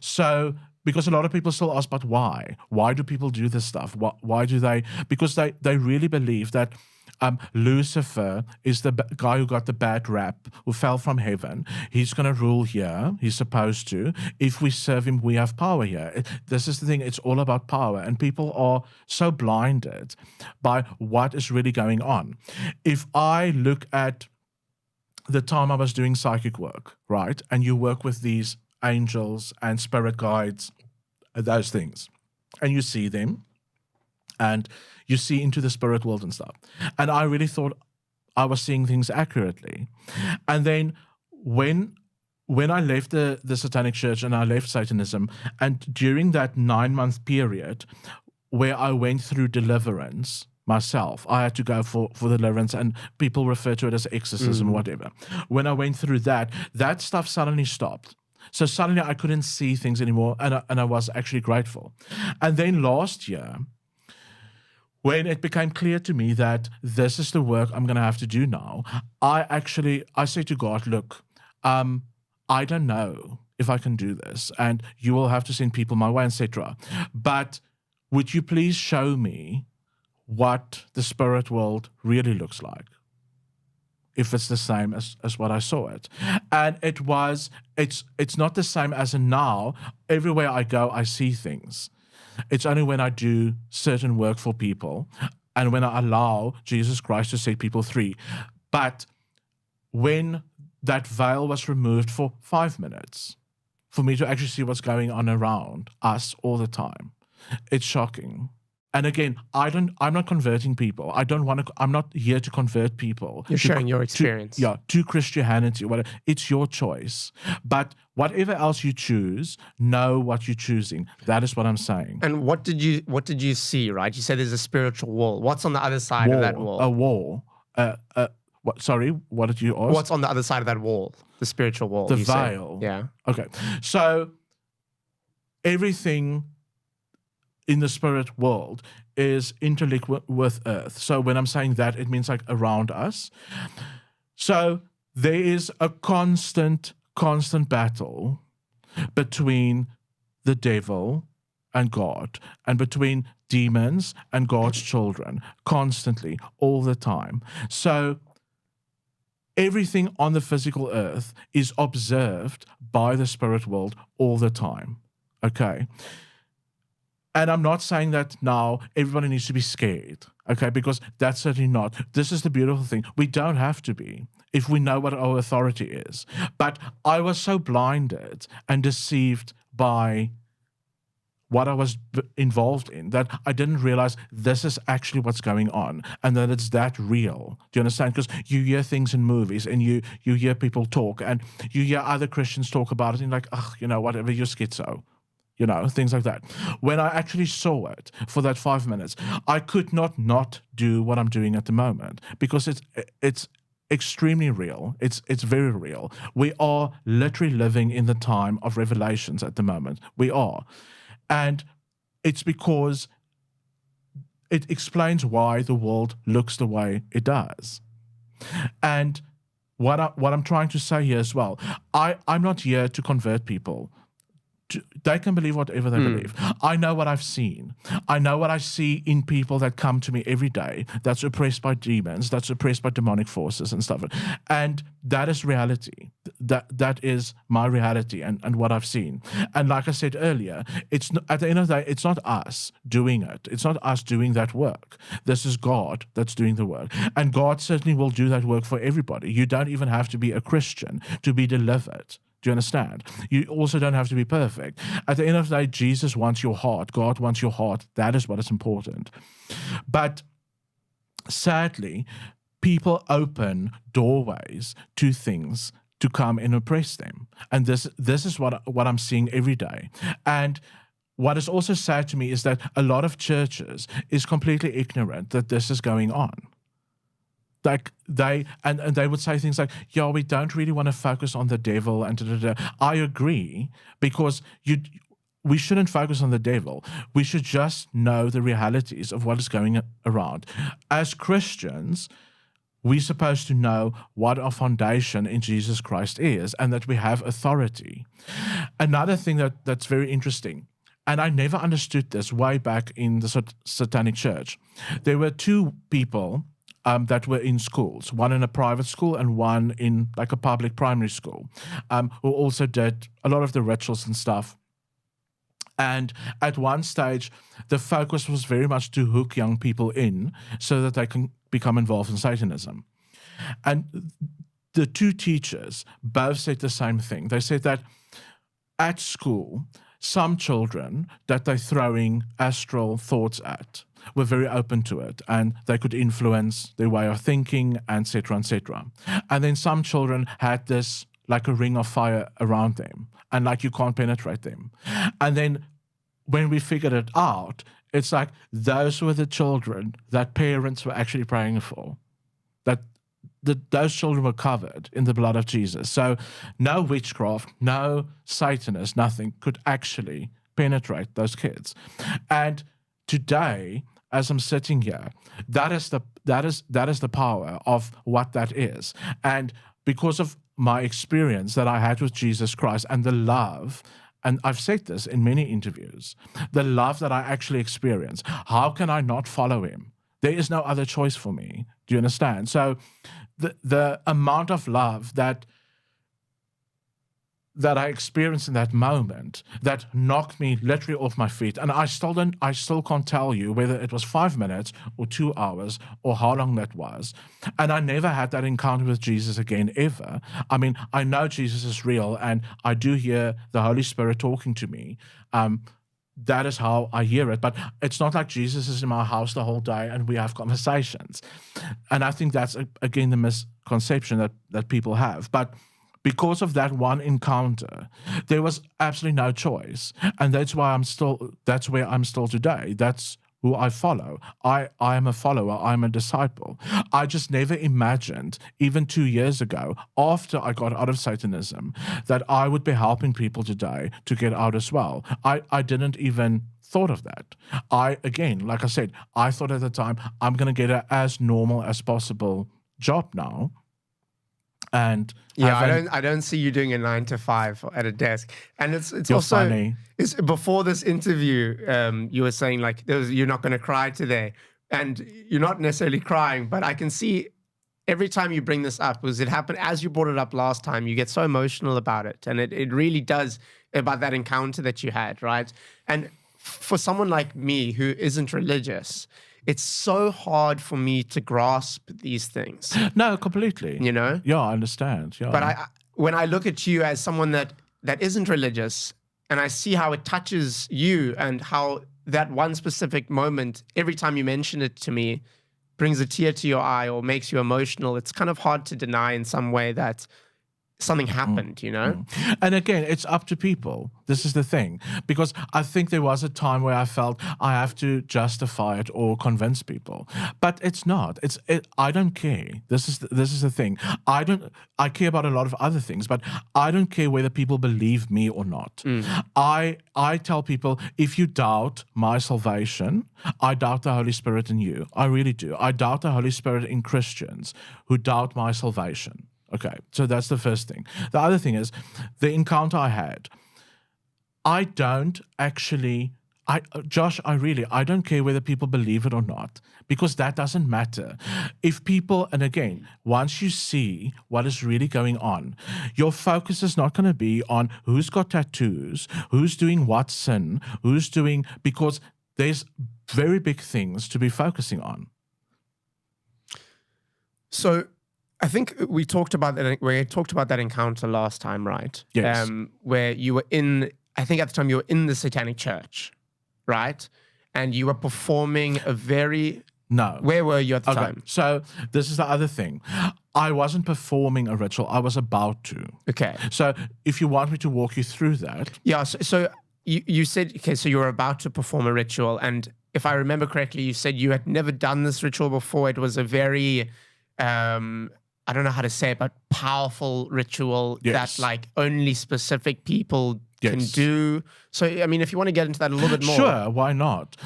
So because a lot of people still ask, but why? Why do people do this stuff? Why do they? Because they really believe that Lucifer is the guy who got the bad rap, who fell from heaven. He's going to rule here. He's supposed to. If we serve him, we have power here. This is the thing. It's all about power. And people are so blinded by what is really going on. If I look at the time I was doing psychic work, right, and you work with these angels and spirit guides, those things, and you see them, and you see into the spirit world and stuff. And I really thought I was seeing things accurately. And then when I left the Satanic Church and I left Satanism, and during that 9-month period where I went through deliverance myself, I had to go for deliverance, and people refer to it as exorcism or whatever. When I went through that stuff suddenly stopped. So suddenly I couldn't see things anymore, and I was actually grateful. And then last year, when it became clear to me that this is the work I'm going to have to do now, I said to God, look, I don't know if I can do this, and you will have to send people my way, etc. But would you please show me what the spirit world really looks like, if it's the same as what I saw it? And it's not the same as in now. Everywhere I go, I see things. It's only when I do certain work for people and when I allow Jesus Christ to set people free. But when that veil was removed for 5 minutes, for me to actually see what's going on around us all the time, it's shocking. And again, I'm not converting people. I'm not here to convert people. You're sharing your experience. To Christianity, whatever. It's your choice. But whatever else you choose, know what you're choosing. That is what I'm saying. And what did you see, right? You said there's a spiritual wall. What's on the other side of that wall? A wall. Sorry, what did you ask? What's on the other side of that wall? The spiritual wall. The veil. Yeah. Okay. So everything in the spirit world is interlinked with earth. So when I'm saying that, it means like around us. So there is a constant battle between the devil and God, and between demons and God's children, constantly, all the time. So everything on the physical earth is observed by the spirit world all the time. Okay? And I'm not saying that now everybody needs to be scared, okay? Because that's certainly not. This is the beautiful thing. We don't have to be if we know what our authority is. But I was so blinded and deceived by what I was involved in that I didn't realize this is actually what's going on and that it's that real. Do you understand? Because you hear things in movies and you hear people talk and you hear other Christians talk about it and you're like, whatever, you're schizo. Things like that. When I actually saw it for that 5 minutes, I could not do what I'm doing at the moment because it's extremely real. It's very real. We are literally living in the time of revelations at the moment. We are. And it's because it explains why the world looks the way it does. And what I'm trying to say here as well, I'm not here to convert people. They can believe whatever they believe. I know what I've seen. I know what I see in people that come to me every day that's oppressed by demons, that's oppressed by demonic forces and stuff. And that is reality. That is my reality and what I've seen. And like I said earlier, it's not, at the end of the day, it's not us doing it. It's not us doing that work. This is God that's doing the work. And God certainly will do that work for everybody. You don't even have to be a Christian to be delivered. Do you understand? You also don't have to be perfect. At the end of the day, Jesus wants your heart. God wants your heart. That is what is important. But sadly, people open doorways to things to come and oppress them. And this is what I'm seeing every day. And what is also sad to me is that a lot of churches is completely ignorant that this is going on. Like they would say things like, we don't really want to focus on the devil and da-da-da. I agree, because we shouldn't focus on the devil. We should just know the realities of what is going around. As Christians, we're supposed to know what our foundation in Jesus Christ is and that we have authority. Another thing that's very interesting, and I never understood this way back in the Satanic Church. There were two people that were in schools, one in a private school and one in like a public primary school, who also did a lot of the rituals and stuff. And at one stage, the focus was very much to hook young people in so that they can become involved in Satanism. And the two teachers both said the same thing. They said that at school, some children that they're throwing astral thoughts at were very open to it, and they could influence their way of thinking, etc., etc. And then some children had this like a ring of fire around them, and like you can't penetrate them. And then when we figured it out, it's like those were the children that parents were actually praying for, that those children were covered in the blood of Jesus. So no witchcraft, no Satanist, nothing could actually penetrate those kids. And today, as I'm sitting here, that is the power of what that is. And because of my experience that I had with Jesus Christ and the love, and I've said this in many interviews, the love that I actually experience, how can I not follow him? There is no other choice for me. Do you understand? So the amount of love that I experienced in that moment that knocked me literally off my feet. And I still can't tell you whether it was 5 minutes or 2 hours or how long that was. And I never had that encounter with Jesus again, ever. I mean, I know Jesus is real and I do hear the Holy Spirit talking to me. That is how I hear it. But it's not like Jesus is in my house the whole day and we have conversations. And I think that's, again, the misconception that people have. But because of that one encounter, there was absolutely no choice. And that's where I'm still today. That's who I follow. I am a follower. I'm a disciple. I just never imagined, even 2 years ago, after I got out of Satanism, that I would be helping people today to get out as well. I didn't even thought of that. Again, like I said, I thought at the time, I'm going to get an as normal as possible job now. And yeah, I don't see you doing a 9 to 5 at a desk. And it's also funny. It's before this interview, you were saying like you're not going to cry today, and you're not necessarily crying, but I can see every time you bring this up, because it happened as you brought it up last time, you get so emotional about it, and it really does, about that encounter that you had, right? And for someone like me who isn't religious, it's so hard for me to grasp these things. No, completely. You know? Yeah, I understand. Yeah. But when I look at you as someone that isn't religious, and I see how it touches you and how that one specific moment, every time you mention it to me, brings a tear to your eye or makes you emotional, it's kind of hard to deny in some way that something happened, you know? And again, it's up to people. This is the thing. Because I think there was a time where I felt I have to justify it or convince people. But it's not. I don't care. This is the thing. I care about a lot of other things, but I don't care whether people believe me or not. I tell people, if you doubt my salvation, I doubt the Holy Spirit in you. I really do. I doubt the Holy Spirit in Christians who doubt my salvation. Okay, so that's the first thing. The other thing is the encounter I had. I don't actually, Josh, I don't care whether people believe it or not, because that doesn't matter. If people, and again, once you see what is really going on, your focus is not going to be on who's got tattoos, who's doing what sin, because there's very big things to be focusing on. So, I think we talked about that. We talked about that encounter last time, right? Yes. Where you were I think at the time you were in the Satanic Church, right? And you were performing a very... No. Where were you at the time? So this is the other thing. I wasn't performing a ritual. I was about to. Okay. So if you want me to walk you through that. Yeah. So you said, okay, so you were about to perform a ritual. And if I remember correctly, you said you had never done this ritual before. It was a very... I don't know how to say it, but powerful ritual that like only specific people can do. So, I mean, if you want to get into that a little bit more. Sure, why not?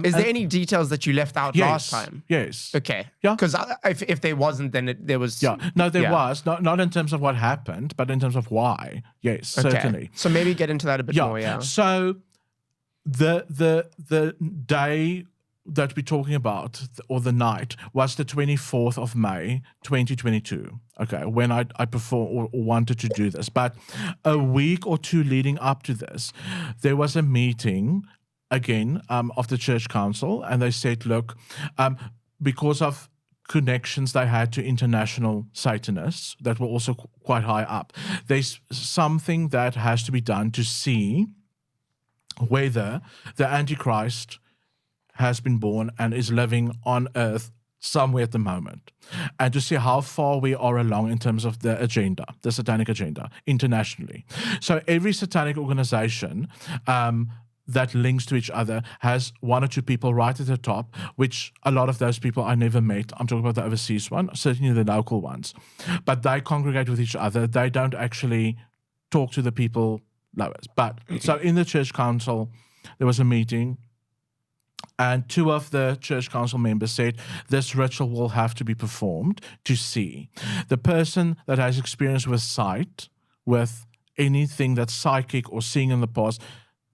Is there any details that you left out last time? Yes. Okay. Yeah. Because if there wasn't, then there was. Yeah. No, there was. Not in terms of what happened, but in terms of why. Yes, certainly. So maybe get into that a bit more, yeah. So the day that we're talking about, or the night, was the 24th of May, 2022. Okay, when I performed or wanted to do this. But a week or two leading up to this, there was a meeting, again, of the church council, and they said, look, because of connections they had to international Satanists that were also quite high up, there's something that has to be done to see whether the Antichrist has been born and is living on earth somewhere at the moment, and to see how far we are along in terms of the agenda, the Satanic agenda, internationally. So every Satanic organization that links to each other has one or two people right at the top, which a lot of those people I never met. I'm talking about the overseas one, certainly the local ones. But they congregate with each other. They don't actually talk to the people lowest. But so in the church council, there was a meeting, and two of the church council members said this ritual will have to be performed to see. The person that has experience with sight, with anything that's psychic or seeing in the past,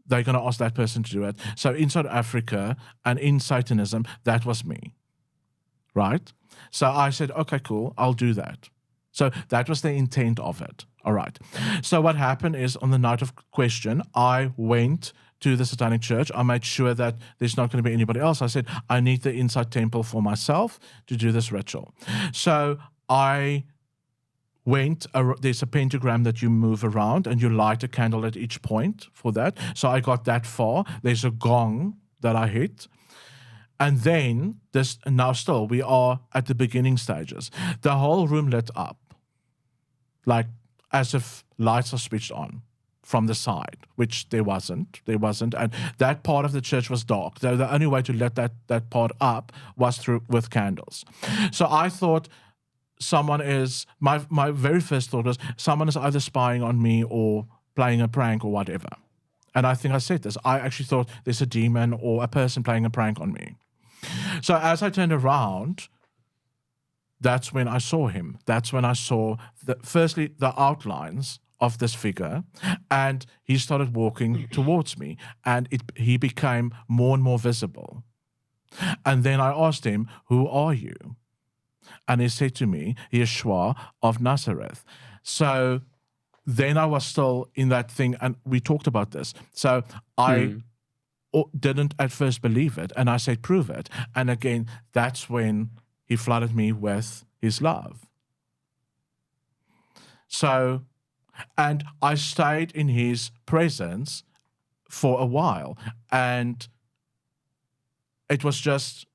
they're going to ask that person to do it. So in South Africa and in Satanism, that was me, right? So I said, okay, cool, I'll do that. So that was the intent of it. All right. So what happened is, on the night of question, I went to the Satanic Church. I made sure that there's not going to be anybody else. I said, I need the inside temple for myself to do this ritual. So I went, there's a pentagram that you move around and you light a candle at each point for that. So I got that far. There's a gong that I hit. And then now still, we are at the beginning stages. The whole room lit up, like as if lights are switched on from the side, which there wasn't. And that part of the church was dark. The only way to let that part up was with candles. So I thought my very first thought was someone is either spying on me or playing a prank or whatever. And I think I said this. I actually thought there's a demon or a person playing a prank on me. So as I turned around, that's when I saw him. That's when I saw, firstly, the outlines of this figure, and he started walking towards me, and he became more and more visible. And then I asked him, who are you? And he said to me, Yeshua of Nazareth. So then I was still in that thing, and we talked about this. So I didn't at first believe it. And I said, prove it. And again, that's when he flooded me with his love. So, and I stayed in his presence for a while. And it was just,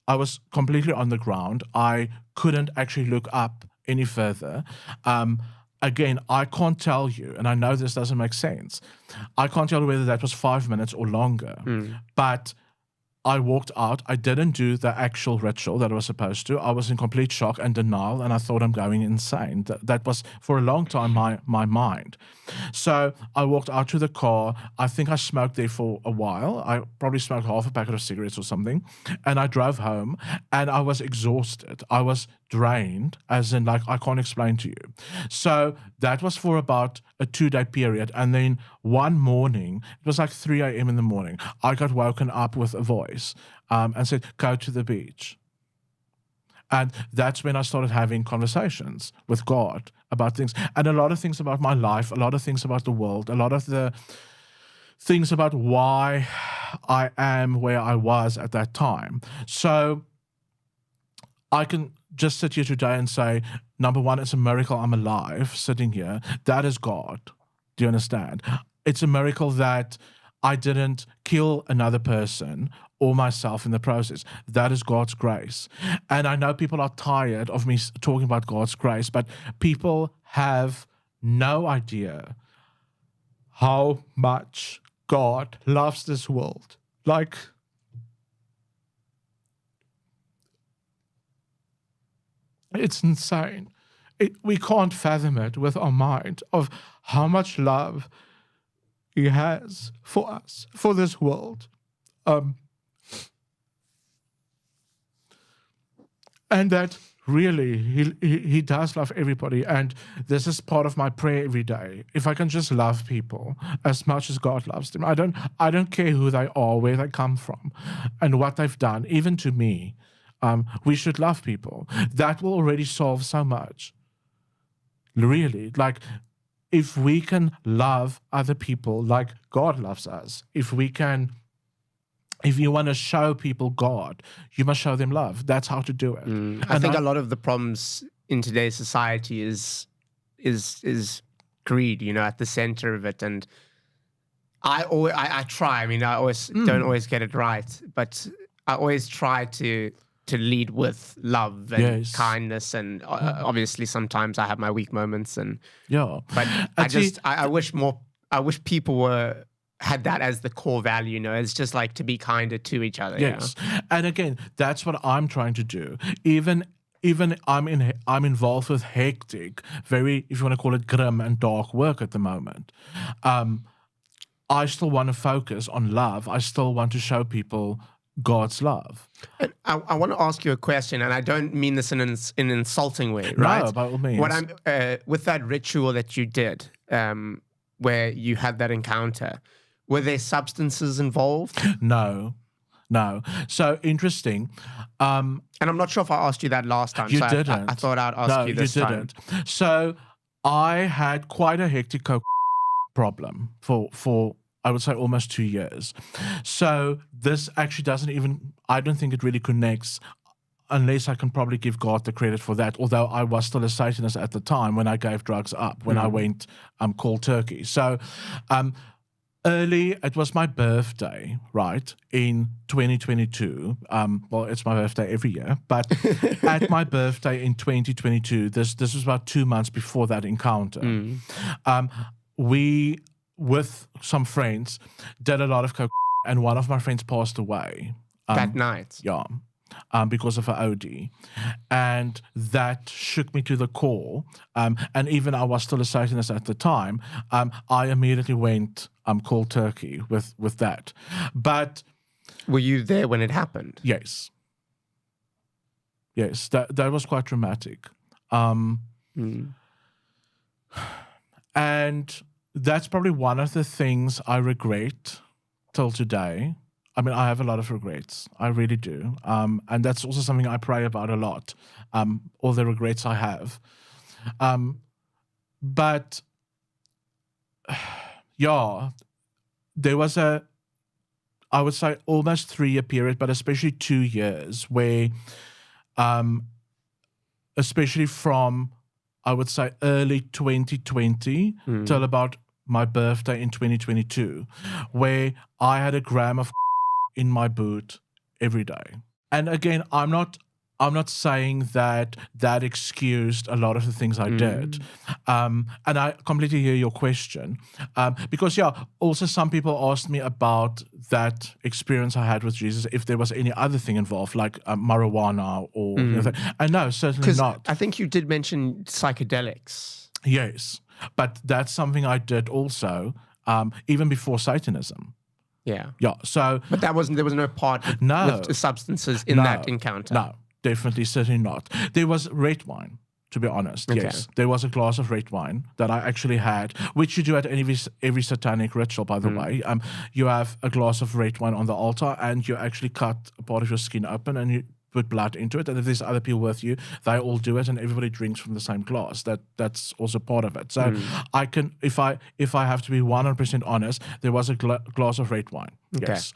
I was completely on the ground. I couldn't actually look up any further. Again, I can't tell you, and I know this doesn't make sense. I can't tell you whether that was 5 minutes or longer. But I walked out. I didn't do the actual ritual that I was supposed to. I was in complete shock and denial, and I thought I'm going insane. That was, for a long time, my mind. So I walked out to the car. I think I smoked there for a while. I probably smoked half a packet of cigarettes or something. And I drove home, and I was exhausted. I was drained, as in, like, I can't explain to you. So that was for about a 2-day period. And then one morning, it was like 3 a.m. in the morning, I got woken up with a voice and said, go to the beach. And that's when I started having conversations with God about things. And a lot of things about my life, a lot of things about the world, a lot of the things about why I am where I was at that time. So I can just sit here today and say, number one, it's a miracle I'm alive sitting here. That is God. Do you understand? It's a miracle that I didn't kill another person or myself in the process. That is God's grace. And I know people are tired of me talking about God's grace, but people have no idea how much God loves this world. Like, it's insane. We can't fathom it with our mind of how much love he has for us, for this world. And that really, he does love everybody. And this is part of my prayer every day. If I can just love people as much as God loves them. I don't care who they are, where they come from, and what they've done, even to me. We should love people. That will already solve so much. Really, like, if we can love other people like God loves us, if you want to show people God, you must show them love. That's how to do it. I think a lot of the problems in today's society is greed, at the center of it. And I try. I mean, I always don't always get it right, but I always try to lead with love and kindness, and obviously sometimes I have my weak moments, but I wish people had that as the core value, it's just like to be kinder to each other. Yes. And again, that's what I'm trying to do. Even I'm involved with hectic, very, if you want to call it, grim and dark work at the moment. I still want to focus on love. I still want to show people God's love. And I want to ask you a question, and I don't mean this in an insulting way, right? No, by all means. What I'm with that ritual that you did, where you had that encounter, were there substances involved? No. So interesting. And I'm not sure if I asked you that last time. You so didn't. I thought I'd ask you this time. No, you didn't. So I had quite a hectic problem for I would say almost 2 years. So this actually doesn't even, I don't think it really connects, unless I can probably give God the credit for that, although I was still a Satanist at the time when I gave drugs up, when I went cold turkey. So it was my birthday, right, in 2022. Well, it's my birthday every year, but at my birthday in 2022, this was about 2 months before that encounter, we, with some friends, did a lot of coke, and one of my friends passed away. That night? Yeah. Because of an OD. And that shook me to the core. And even I was still a Satanist at the time, I immediately went cold turkey with that. But were you there when it happened? Yes. Yes, that was quite dramatic. And that's probably one of the things I regret till today. I mean, I have a lot of regrets. I really do. And that's also something I pray about a lot, all the regrets I have. But, yeah, there was I would say almost 3-year period, but especially 2 years where, especially from, I would say, early 2020 till about my birthday in 2022, where I had a gram of in my boot every day. And again, I'm not saying that excused a lot of the things I did. And I completely hear your question. Because, also some people asked me about that experience I had with Jesus, if there was any other thing involved, like marijuana or anything. And no, certainly not. I think you did mention psychedelics. Yes, but that's something I did also, even before Satanism. Yeah. Yeah, so... But there was no part with substances in that encounter. No. Definitely, certainly not. There was red wine, to be honest. Okay. Yes, there was a glass of red wine that I actually had, which you do at every satanic ritual, by the way. You have a glass of red wine on the altar, and you actually cut a part of your skin open, and you put blood into it. And if there's other people with you, they all do it, and everybody drinks from the same glass. That's also part of it. So I can, if I have to be 100% honest, there was a glass of red wine. Okay. Yes.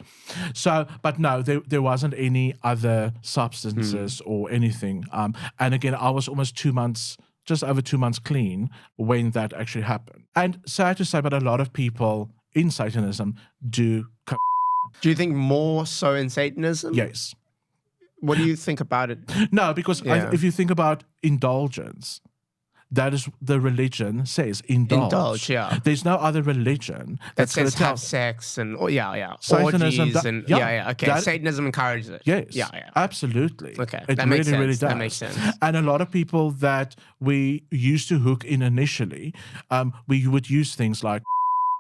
So, but no, there wasn't any other substances or anything. And again, I was almost 2 months, just over 2 months clean when that actually happened. And sad to say, but a lot of people in Satanism do. Do you think more so in Satanism? Yes. What do you think about it? No, because if you think about indulgence, that is the religion says indulge. Yeah. There's no other religion that says have sex and Satanism, orgies and okay. Satanism encourages it. Yes. Yeah. Absolutely. Okay. It that really, makes sense. really does. That makes sense. And a lot of people that we used to hook in initially, we would use things like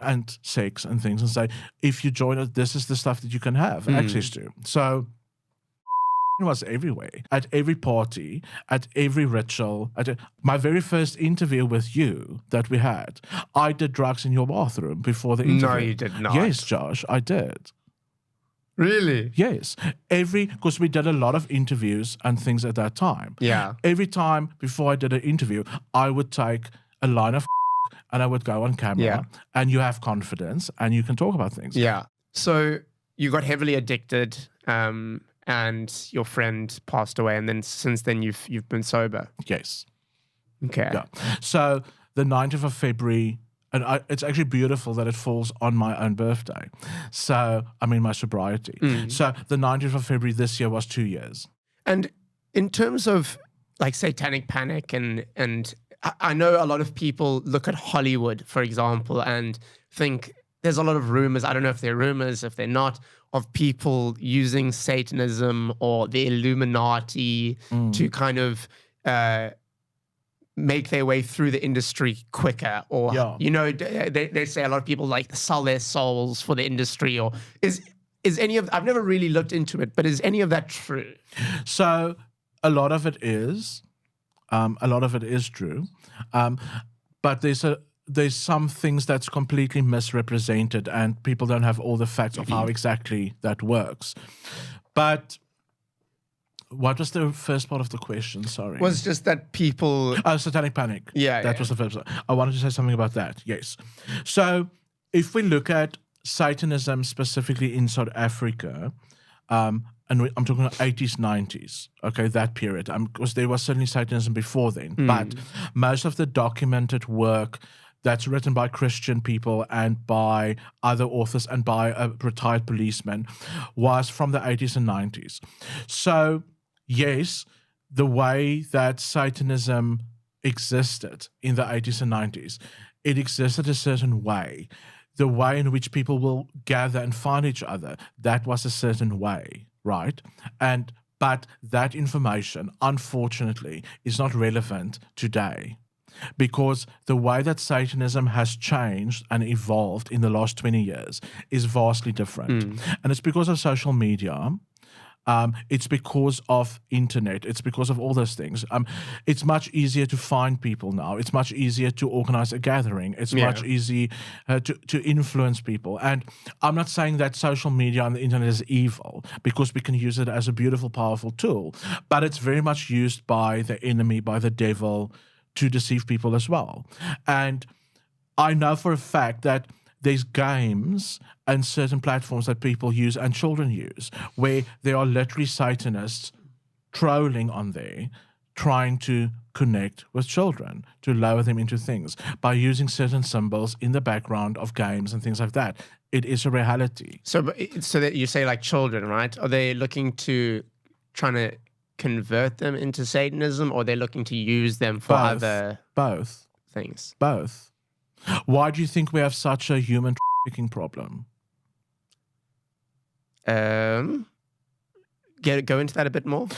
and sex and things and say, if you join us, this is the stuff that you can have access to. So it was everywhere, at every party, at every ritual. My very first interview with you that we had, I did drugs in your bathroom before the interview. No, you did not. Yes, Josh, I did. Really? Yes. Because we did a lot of interviews and things at that time. Yeah. Every time before I did an interview, I would take a line of and I would go on camera and you have confidence and you can talk about things. Yeah. So you got heavily addicted, and your friend passed away, and then since then you've been sober. Yes. Okay. Yeah. So the 19th of February, and it's actually beautiful that it falls on my own birthday. So, I mean, my sobriety. So the 19th of February this year was 2 years. And in terms of like satanic panic and I know a lot of people look at Hollywood, for example, and think there's a lot of rumors. I don't know if they're rumors, if they're not, of people using Satanism or the Illuminati to kind of make their way through the industry quicker. Or, they say a lot of people like sell their souls for the industry. Or is any of, I've never really looked into it, but is any of that true? So a lot of it is. A lot of it is true. But there's some things that's completely misrepresented and people don't have all the facts of how exactly that works. But what was the first part of the question? Sorry. Was just that people... Oh, satanic panic. Yeah. That was the first part. I wanted to say something about that. Yes. So if we look at Satanism specifically in South Africa, and I'm talking about 80s, 90s, okay, that period, because there was certainly Satanism before then, but most of the documented work that's written by Christian people and by other authors and by a retired policeman was from the 80s and 90s. So, yes, the way that Satanism existed in the 80s and 90s, it existed a certain way. The way in which people will gather and find each other, that was a certain way, right? But that information, unfortunately, is not relevant today. Because the way that Satanism has changed and evolved in the last 20 years is vastly different. And it's because of social media. It's because of internet. It's because of all those things. It's much easier to find people now. It's much easier to organize a gathering. It's much easier to influence people. And I'm not saying that social media and the internet is evil, because we can use it as a beautiful, powerful tool. But it's very much used by the enemy, by the devil, to deceive people as well. And I know for a fact that there's games and certain platforms that people use and children use where there are literally Satanists trolling on there, trying to connect with children, to lure them into things by using certain symbols in the background of games and things like that. It is a reality. So that you say like children, right? Are they looking to trying to convert them into Satanism, or they're looking to use them for other things? Both. Why do you think we have such a human trafficking problem? Go into that a bit more.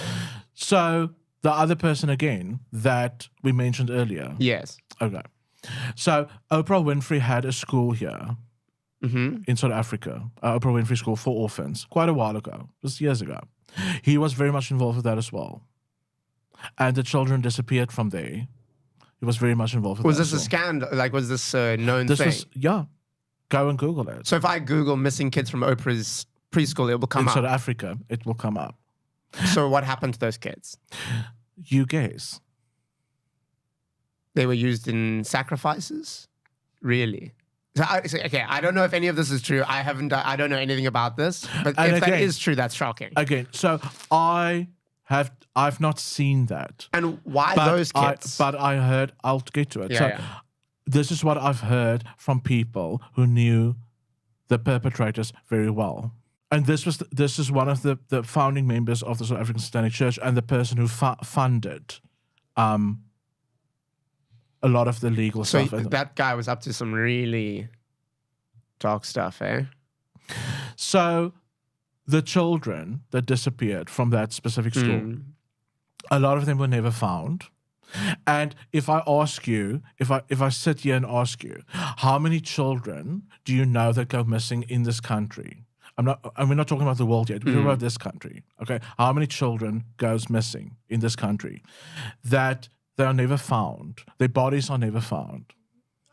So the other person again that we mentioned earlier. Yes. Okay. So Oprah Winfrey had a school here in South Africa, Oprah Winfrey School for orphans, quite a while ago, just years ago. He was very much involved with that as well. And the children disappeared from there. He was very much involved with that. Was this a scandal? Like, was this a known thing? Yeah. Go and Google it. So if I Google missing kids from Oprah's preschool, it will come up. In South Africa, it will come up. So what happened to those kids? You guess. They were used in sacrifices? Really? So okay, I don't know if any of this is true. I don't know anything about this. But if that is true, that's shocking. Again, so I've not seen that. And why those kids? But I heard, I'll get to it. Yeah. This is what I've heard from people who knew the perpetrators very well. And this is one of the founding members of the South African Satanic Church and the person who funded a lot of the legal stuff. So that guy was up to some really dark stuff, eh? So the children that disappeared from that specific school, a lot of them were never found. And if I ask you, if I sit here and ask you, how many children do you know that go missing in this country? And we're not talking about the world yet. We're talking about this country. Okay, how many children goes missing in this country that they are never found? Their bodies are never found.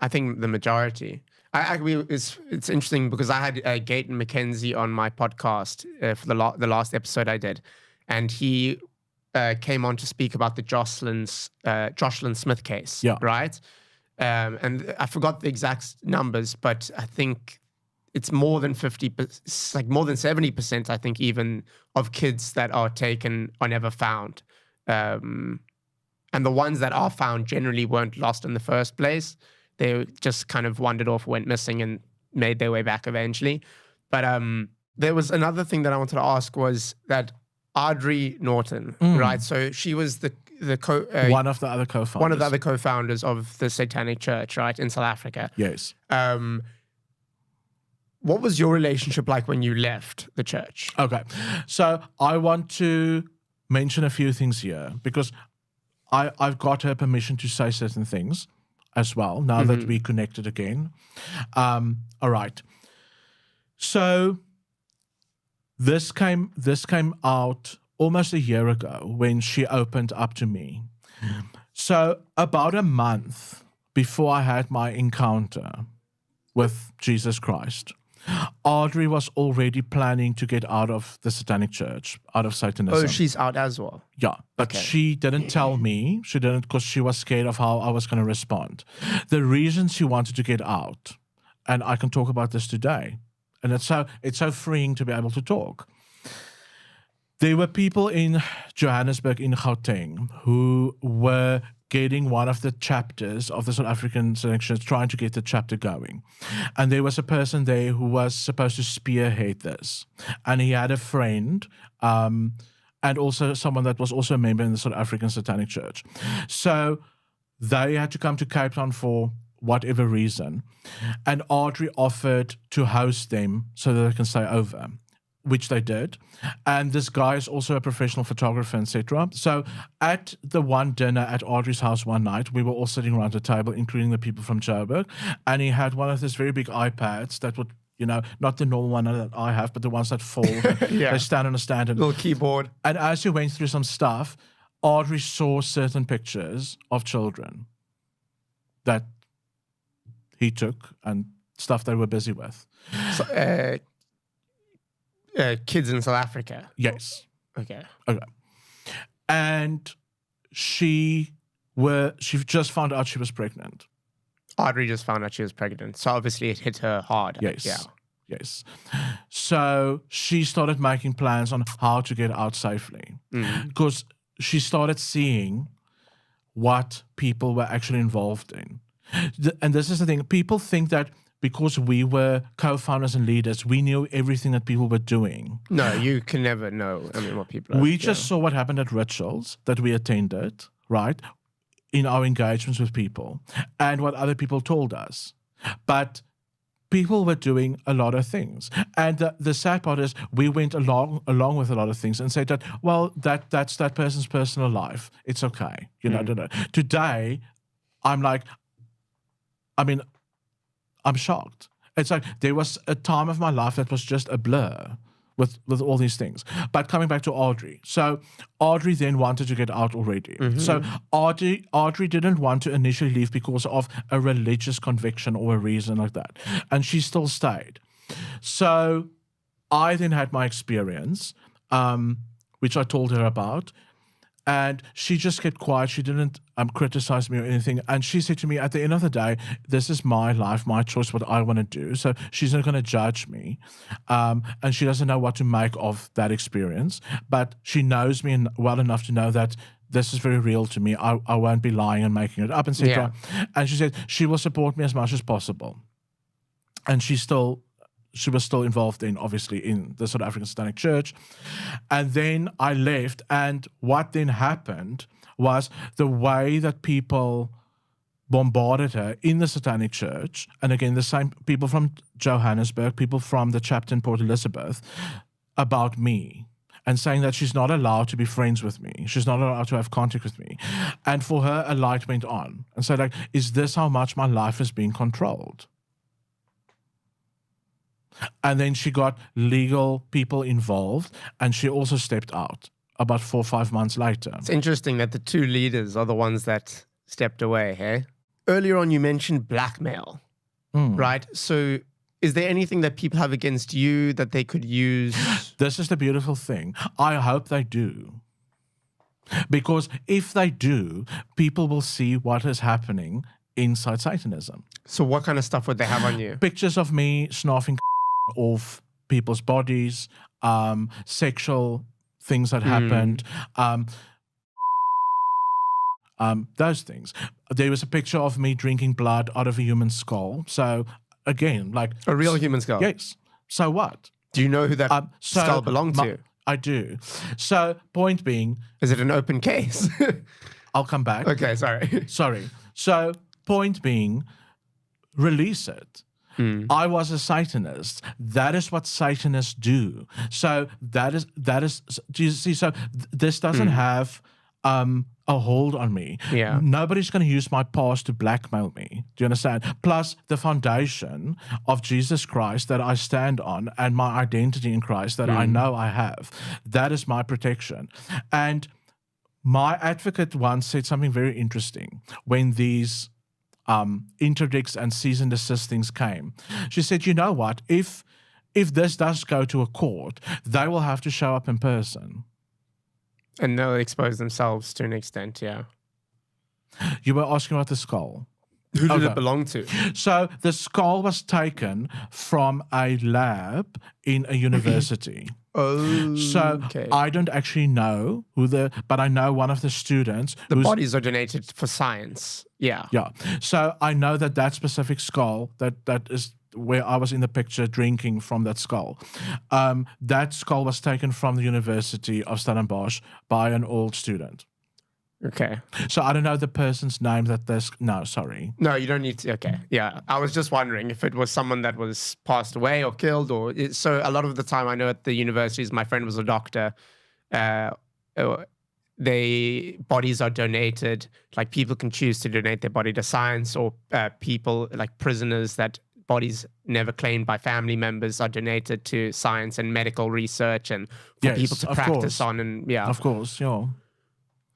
I think the majority. It's interesting because I had Gaten McKenzie on my podcast for the last episode I did, and he came on to speak about the Jocelyn Smith case. Yeah. Right. And I forgot the exact numbers, but I think it's more than 50%, like more than 70%, I think, even of kids that are taken are never found. And the ones that are found generally weren't lost in the first place. They just kind of wandered off, went missing, and made their way back eventually. But there was another thing that I wanted to ask was that Audrey Norton, right? So she was one of the other co-founders. One of the other co-founders of the Satanic Church, right, in South Africa. Yes. What was your relationship like when you left the church? Okay. So I want to mention a few things here because I've got her permission to say certain things as well now that we connected again. All right. So this came out almost a year ago when she opened up to me. So about a month before I had my encounter with Jesus Christ, Audrey was already planning to get out of the Satanic Church, out of Satanism. Oh, she's out as well? Yeah, but she didn't tell me. She didn't because she was scared of how I was going to respond. The reason she wanted to get out, and I can talk about this today, and it's so freeing to be able to talk. There were people in Johannesburg, in Gauteng, who were getting one of the chapters of the South African Church, trying to get the chapter going. And there was a person there who was supposed to spearhead this. And he had a friend and also someone that was also a member in the South African Satanic Church. So they had to come to Cape Town for whatever reason. And Audrey offered to host them so that they can stay over, which they did. And this guy is also a professional photographer, etc. So at the one dinner at Audrey's house one night, we were all sitting around the table, including the people from Joburg. And he had one of those very big iPads that would, not the normal one that I have, but the ones that fold. They stand on a stand. And, little keyboard. And as he went through some stuff, Audrey saw certain pictures of children that he took and stuff they were busy with. So, kids in South Africa? Yes. Okay. And she just found out she was pregnant. Audrey just found out she was pregnant. So obviously it hit her hard. Yes. Yeah. Yes. So she started making plans on how to get out safely because she started seeing what people were actually involved in. And this is the thing. People think that because we were co-founders and leaders, we knew everything that people were doing. No, you can never know. I mean, what people are. We just saw what happened at rituals that we attended, right, in our engagements with people and what other people told us. But people were doing a lot of things. And the sad part is we went along with a lot of things and said that, well, that's that person's personal life. It's okay. You know, Today, I'm like, I'm shocked. It's like there was a time of my life that was just a blur with all these things. But coming back to Audrey. So Audrey then wanted to get out already. So Audrey didn't want to initially leave because of a religious conviction or a reason like that. And she still stayed. So I then had my experience, which I told her about. And she just kept quiet. She didn't criticize me or anything. And she said to me, at the end of the day, this is my life, my choice, what I want to do. So she's not going to judge me. And she doesn't know what to make of that experience. But she knows me well enough to know that this is very real to me. I won't be lying and making it up, etc. Yeah. And she said she will support me as much as possible. And she was still involved obviously in the South African Satanic Church. And then I left. And what then happened was the way that people bombarded her in the Satanic Church, and again, the same people from Johannesburg, people from the chapter in Port Elizabeth, about me, and saying that she's not allowed to be friends with me. She's not allowed to have contact with me. And for her, a light went on. And so like, is this how much my life is being controlled? And then she got legal people involved, and she also stepped out about 4 or 5 months later. It's interesting that the two leaders are the ones that stepped away, hey? Earlier on, you mentioned blackmail, right? So is there anything that people have against you that they could use? This is the beautiful thing. I hope they do. Because if they do, people will see what is happening inside Satanism. So what kind of stuff would they have on you? Pictures of me snuffing off people's bodies, sexual things that happened, those things. There was a picture of me drinking blood out of a human skull. So again, like a real human skull. Yes. So what? Do you know who that skull belonged to? I do. So point being, is it an open case? I'll come back. Okay, sorry. So point being, release it. I was a Satanist. That is what Satanists do. So that is. Do you see? So this doesn't have a hold on me. Yeah. Nobody's going to use my past to blackmail me. Do you understand? Plus the foundation of Jesus Christ that I stand on and my identity in Christ that I know I have. That is my protection. And my advocate once said something very interesting when these interdicts and cease and desist things came. She said, you know what, if this does go to a court, they will have to show up in person. And they'll expose themselves to an extent, yeah. You were asking about the skull. Who did it belong to? So the skull was taken from a lab in a university. Oh, so okay. I don't actually know but I know one of the students. The bodies are donated for science. Yeah. Yeah. So I know that specific skull, that is where I was in the picture drinking from that skull. That skull was taken from the University of Stellenbosch by an old student. Okay. So I don't know the person's name no, sorry. No, you don't need to. Okay. Yeah. I was just wondering if it was someone that was passed away or killed so a lot of the time I know at the universities, my friend was a doctor, bodies are donated, like people can choose to donate their body to science, or people like prisoners that bodies never claimed by family members are donated to science and medical research and for people to practice on. And yeah. Of course, yeah.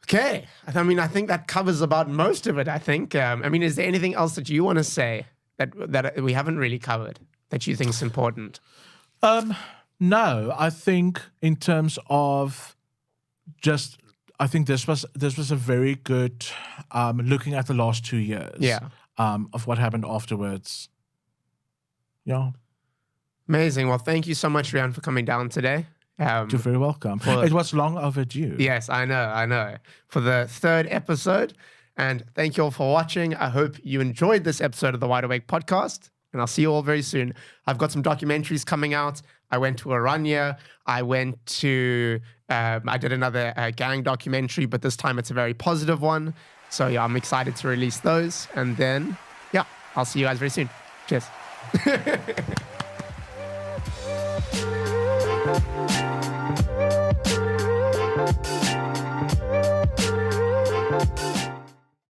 Okay. I mean, I think that covers about most of it, I think. I mean, is there anything else that you want to say that we haven't really covered that you think is important? No, I think in terms of I think this was a very good looking at the last 2 years. Yeah. of what happened afterwards. Yeah. Amazing. Well, thank you so much, Rian, for coming down today. You're very welcome. It was long overdue. Yes, I know. For the 3rd episode. And thank you all for watching. I hope you enjoyed this episode of the Wide Awake podcast. And I'll see you all very soon. I've got some documentaries coming out. I went to Oranje. I did another gang documentary, but this time it's a very positive one. So yeah, I'm excited to release those. And then, yeah, I'll see you guys very soon. Cheers.